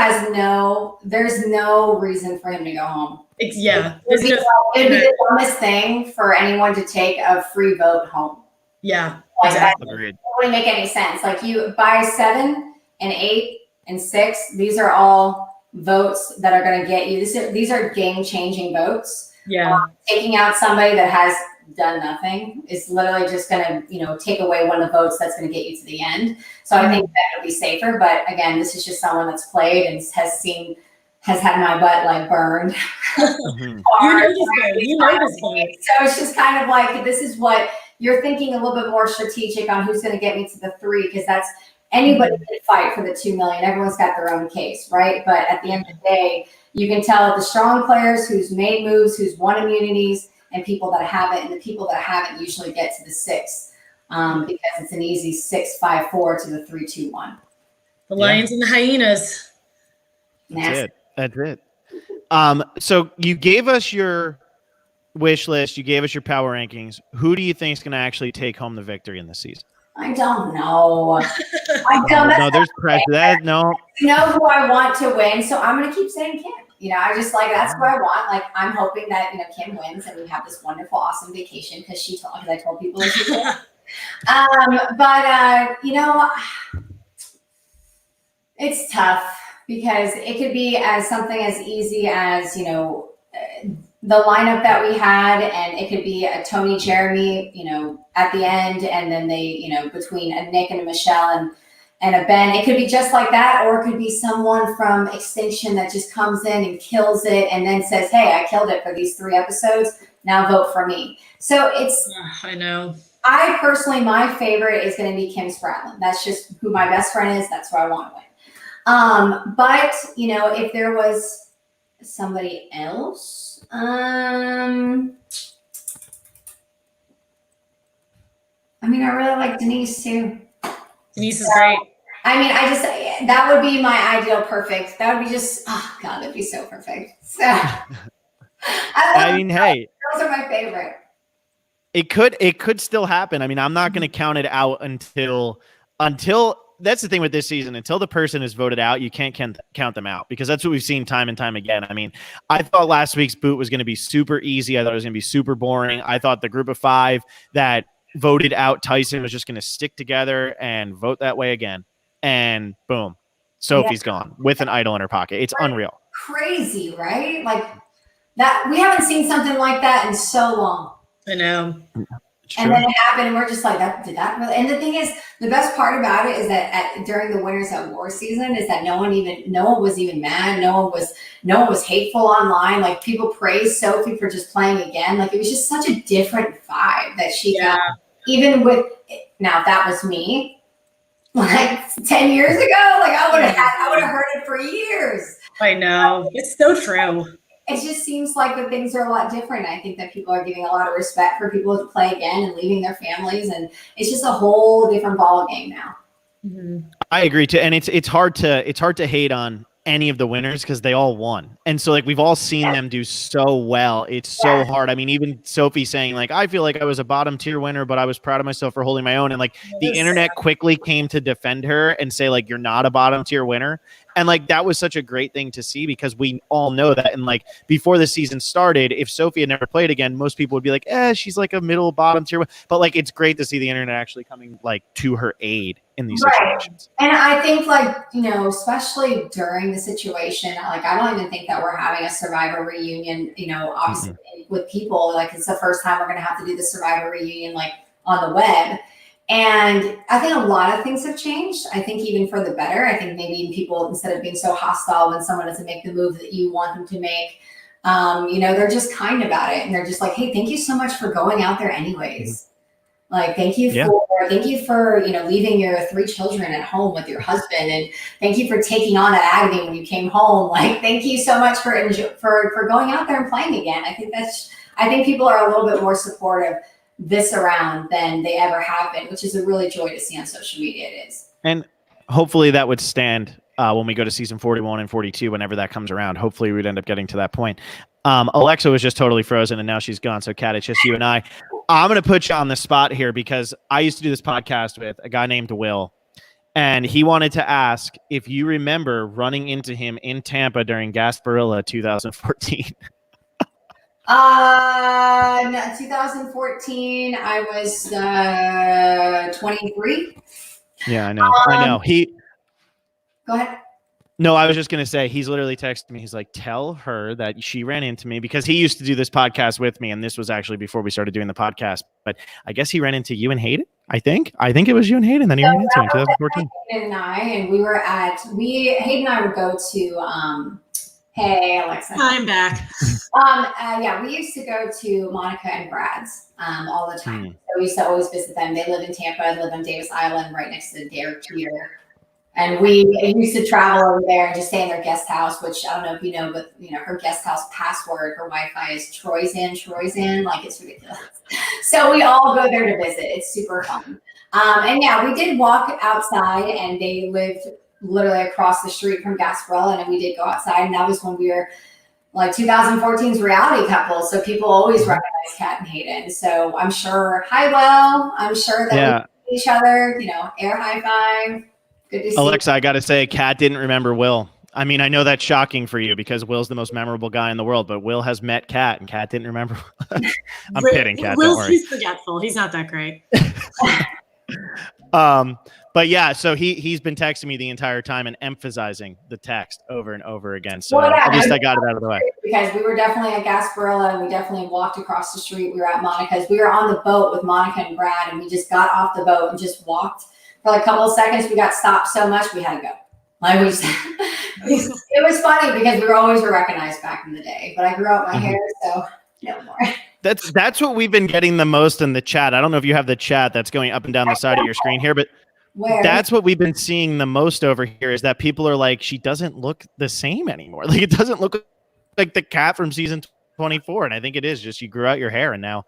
Speaker 2: there's no reason for him to go home.
Speaker 3: Yeah.
Speaker 2: It'd be the dumbest thing for anyone to take a free vote home.
Speaker 3: Yeah,
Speaker 2: like
Speaker 3: exactly.
Speaker 2: That wouldn't make any sense. Like you by 7 and 8 and 6, these are all votes that are going to get you. These are game-changing votes.
Speaker 3: Yeah.
Speaker 2: Taking out somebody that has done nothing is literally just going to, take away one of the votes that's going to get you to the end. So I think that would be safer. But again, this is just someone that's played and has had my butt like burned.
Speaker 3: You know this vote.
Speaker 2: So it's just kind of like, this is what you're thinking, a little bit more strategic on who's going to get me to the 3, because that's anybody can fight for the 2 million. Everyone's got their own case, right? But at the end of the day, you can tell the strong players who's made moves, who's won immunities, and people that haven't. And the people that haven't usually get to the 6 because it's an easy 6-5-4 to the 3-2-1.
Speaker 3: The Lions and the Hyenas.
Speaker 1: That's it. So you gave us your wish list. You gave us your power rankings. Who do you think is going to actually take home the victory in this season?
Speaker 2: I don't know. I don't know.
Speaker 1: No, there's pressure. No.
Speaker 2: You know who I want to win, so I'm going to keep saying Kim. I just that's what I want. Like, I'm hoping that Kim wins and we have this wonderful, awesome vacation because I told people that she did. It's tough because it could be as something as easy as the lineup that we had, and it could be a Tony, Jeremy, at the end, and then they, between a Nick and a Michelle and a Ben, it could be just like that, or it could be someone from Extinction that just comes in and kills it and then says, hey, I killed it for these 3 episodes, now vote for me. So
Speaker 3: I know.
Speaker 2: I personally, my favorite is going to be Kim Spradlin. That's just who my best friend is. That's who I want to win. But, if there was somebody else, I really like Denise too.
Speaker 3: Denise is great.
Speaker 2: That would be my ideal perfect. That would be just, oh God, that'd be so perfect. So,
Speaker 1: hey,
Speaker 2: those are my favorite.
Speaker 1: It could still happen. I'm not going to count it out until that's the thing with this season. Until the person is voted out, you can't count them out, because that's what we've seen time and time again. I thought last week's boot was going to be super easy. I thought it was going to be super boring. I thought the group of 5 that voted out Tyson was just going to stick together and vote that way again. And boom, Sophie's gone with an idol in her pocket. It's unreal.
Speaker 2: Crazy, right? Like that. We haven't seen something like that in so long.
Speaker 3: I know.
Speaker 2: And then it happened, and we're just like, did that really? And the thing is, the best part about it is that during the Winners at War season is that no one was even mad. No one was hateful online. Like, people praised Sophie for just playing again. Like, it was just such a different vibe that she got. Even with, now if that was me, like 10 years ago, like I would have heard it for years.
Speaker 3: I know. It's so true.
Speaker 2: It just seems like that things are a lot different. I think that people are giving a lot of respect for people to play again and leaving their families, and it's just a whole different ball game now.
Speaker 3: Mm-hmm.
Speaker 1: I agree too, and it's hard to hate on any of the winners because they all won, and so like we've all seen them do so well. It's so hard. Even Sophie saying like, I feel like I was a bottom tier winner, but I was proud of myself for holding my own, and like the internet quickly came to defend her and say like, you're not a bottom tier winner. And like, that was such a great thing to see, because we all know that. And like, before the season started, if Sophie had never played again, most people would be like, she's like a middle bottom tier. But like, it's great to see the internet actually coming like to her aid in these situations.
Speaker 2: And I think like, especially during the situation, like, I don't even think that we're having a Survivor reunion, obviously with people, like it's the first time we're going to have to do the Survivor reunion, like on the web. And I think a lot of things have changed. I think even for the better. I think maybe people, instead of being so hostile when someone doesn't make the move that you want them to make, they're just kind about it. And they're just like, hey, thank you so much for going out there anyways. Like, thank you for, leaving your 3 children at home with your husband. And thank you for taking on that agony when you came home. Like, thank you so much for going out there and playing again. I think people are a little bit more supportive this around than they ever have been, which is a really joy to see on social media. It is.
Speaker 1: And hopefully that would stand when we go to season 41 and 42, whenever that comes around. Hopefully we'd end up getting to that point. Alexa was just totally frozen and now she's gone. So Kat, it's just you and I. I'm going to put you on the spot here because I used to do this podcast with a guy named Will, and he wanted to ask if you remember running into him in Tampa during Gasparilla 2014.
Speaker 2: No, 2014, I was 23.
Speaker 1: Yeah, I know. I know.
Speaker 2: Go ahead.
Speaker 1: No, I was just going to say, he's literally texted me. He's like, tell her that she ran into me, because he used to do this podcast with me. And this was actually before we started doing the podcast. But I guess he ran into you and Hayden. I think it was you and Hayden that he ran into in 2014.
Speaker 2: Hayden and Hayden and I would go to, hey, Alexa.
Speaker 3: I'm back.
Speaker 2: Yeah, we used to go to Monica and Brad's all the time. So we used to always visit them. They live in Tampa and live on Davis Island, right next to the Dare Pier. And we used to travel over there and just stay in their guest house, which I don't know if you know, but her guest house password, her Wi-Fi is Troy's in, like it's ridiculous. So we all go there to visit. It's super fun. And yeah, we did walk outside, and they lived literally across the street from Gasparilla, and we did go outside, and that was when we were like 2014's reality couple. So people always recognize Kat and Hayden. So I'm sure, hi, Will. I'm sure that we see each other, air high five. Good to see
Speaker 1: Alexa, I got to say, Kat didn't remember Will. I mean, I know that's shocking for you because Will's the most memorable guy in the world, but Will has met Kat, and Kat didn't remember. I'm kidding, Kat. Don't worry.
Speaker 3: He's forgetful. He's not that great.
Speaker 1: But yeah, so he's been texting me the entire time and emphasizing the text over and over again. So at least I got it out of the way.
Speaker 2: Because we were definitely at Gasparilla, and we definitely walked across the street. We were at Monica's. We were on the boat with Monica and Brad, and we just got off the boat and just walked for like a couple of seconds. We got stopped so much we had to go. Like it was funny because we were always recognized back in the day. But I grew out my hair, so no more.
Speaker 1: That's what we've been getting the most in the chat. I don't know if you have the chat that's going up and down the side of your screen here, but that's what we've been seeing the most over here, is that people are like, she doesn't look the same anymore. Like, it doesn't look like the Kat from season 24. And I think it is just you grew out your hair, and now,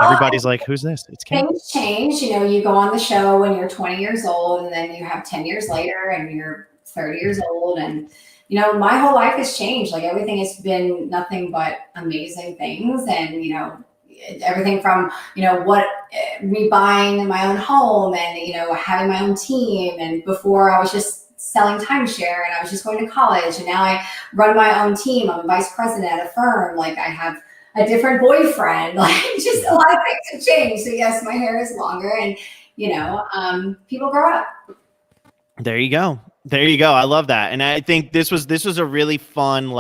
Speaker 1: everybody's like, who's this? It's Kat.
Speaker 2: Things change. You go on the show when you're 20 years old, and then you have 10 years later and you're 30 years old. And, my whole life has changed. Like, everything has been nothing but amazing things. And, everything from, me buying my own home and, having my own team. And before I was just selling timeshare, and I was just going to college, and now I run my own team. I'm a vice president at a firm. Like, I have a different boyfriend, like just a lot of things have changed. So yes, my hair is longer, and people grow up.
Speaker 1: There you go. I love that. And I think this was a really fun,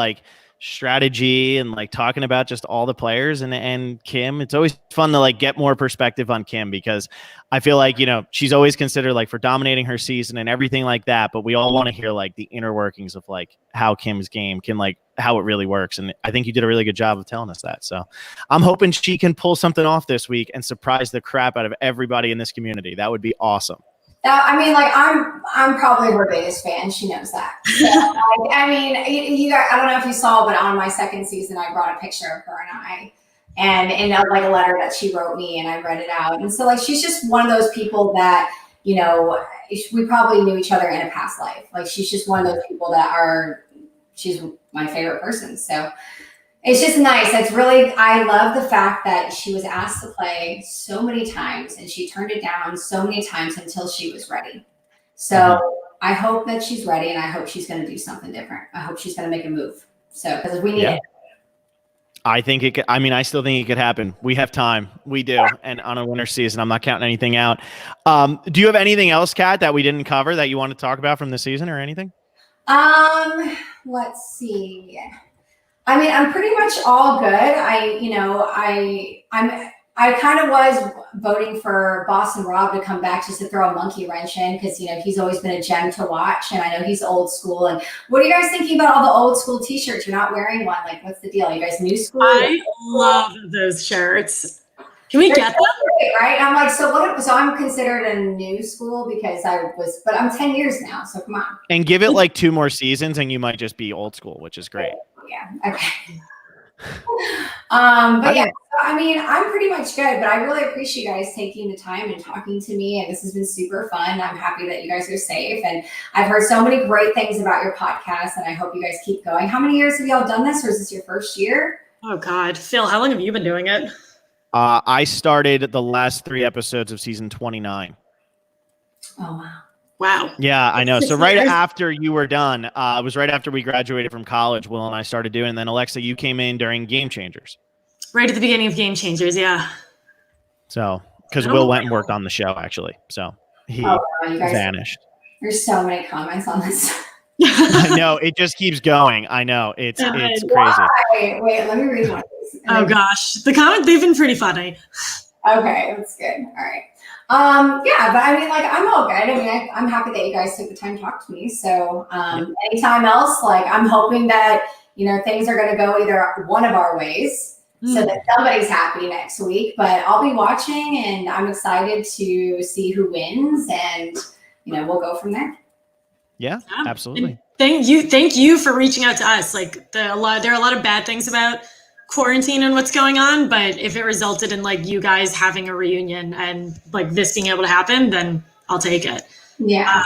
Speaker 1: strategy and talking about just all the players and Kim. It's always fun to get more perspective on Kim, because I feel like, she's always considered for dominating her season and everything like that. But we all want to hear the inner workings of how Kim's game can how it really works. And I think you did a really good job of telling us that. So I'm hoping she can pull something off this week and surprise the crap out of everybody in this community. That would be awesome.
Speaker 2: I'm probably her biggest fan. She knows that. So, you guys, I don't know if you saw, but on my second season, I brought a picture of her and I, and in a letter that she wrote me, and I read it out. And so she's just one of those people that, we probably knew each other in a past life. She's just one of those people that she's my favorite person. So it's just nice. I love the fact that she was asked to play so many times, and she turned it down so many times until she was ready. So I hope that she's ready, and I hope she's going to do something different. I hope she's going to make a move. So, because we need it.
Speaker 1: I think it could, I still think it could happen. We have time. We do. And on a winter season, I'm not counting anything out. Do you have anything else, Kat, that we didn't cover that you want to talk about from the season or anything?
Speaker 2: Let's see. I'm pretty much all good. I kind of was voting for Boston Rob to come back just to throw a monkey wrench in, because, he's always been a gem to watch, and I know he's old school. And what are you guys thinking about all the old school t-shirts? You're not wearing one. What's the deal? You guys new school?
Speaker 3: I love those shirts. Can we get them?
Speaker 2: Right? I'm so what? So I'm considered a new school because but I'm 10 years now. So come on.
Speaker 1: And give it 2 more seasons and you might just be old school, which is great.
Speaker 2: Yeah. Okay. But yeah, I mean, I'm pretty much good, but I really appreciate you guys taking the time and talking to me. And this has been super fun. I'm happy that you guys are safe. And I've heard so many great things about your podcast, and I hope you guys keep going. How many years have y'all done this, or is this your first year?
Speaker 3: Oh God, Phil, how long have you been doing it?
Speaker 1: I started the last 3 episodes of season 29.
Speaker 2: Oh, wow.
Speaker 3: Wow.
Speaker 1: Yeah, I know.
Speaker 3: 6
Speaker 1: So right
Speaker 3: years.
Speaker 1: after you were done, it was right after we graduated from college, Will and I started doing, and then Alexa, you came in during Game Changers.
Speaker 3: Right at the beginning of Game Changers, yeah.
Speaker 1: So, because Will went and worked on the show, actually. So he
Speaker 2: You guys,
Speaker 1: vanished.
Speaker 2: there's so many comments on this.
Speaker 1: I know. It just keeps going. I know. It's crazy.
Speaker 2: Why? Wait, let me read one of these.
Speaker 3: Oh gosh, the comments, they've been pretty funny.
Speaker 2: Okay, that's good. All right. Yeah, but I mean, like, I'm all good. I mean, I'm happy that you guys took the time to talk to me. So anytime else, like, I'm hoping that, you know, things are going to go either one of our ways so that somebody's happy next week. But I'll be watching, and I'm excited to see who wins, and, you know, we'll go from there.
Speaker 1: Yeah, absolutely.
Speaker 3: And thank you for reaching out to us. Like, there are a lot of bad things about quarantine and what's going on, but if it resulted in like you guys having a reunion and like this being able to happen, then I'll take it.
Speaker 2: Yeah.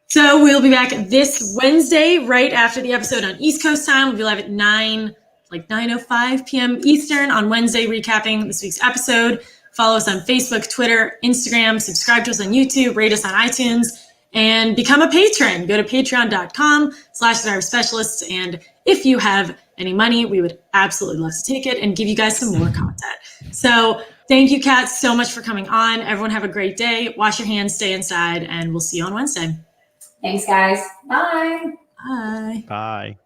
Speaker 3: So we'll be back this Wednesday right after the episode on East Coast time. We'll be live at 9:05 p.m. Eastern on Wednesday, recapping this week's episode. Follow us on Facebook, Twitter, Instagram, subscribe to us on YouTube, rate us on iTunes, and become a patron. Go to patreon.com/specialists. And if you have any money, we would absolutely love to take it and give you guys some more content. So thank you, Kat, so much for coming on. Everyone have a great day. Wash your hands, stay inside, and we'll see you on Wednesday.
Speaker 2: Thanks, guys. Bye.
Speaker 3: Bye.
Speaker 1: Bye.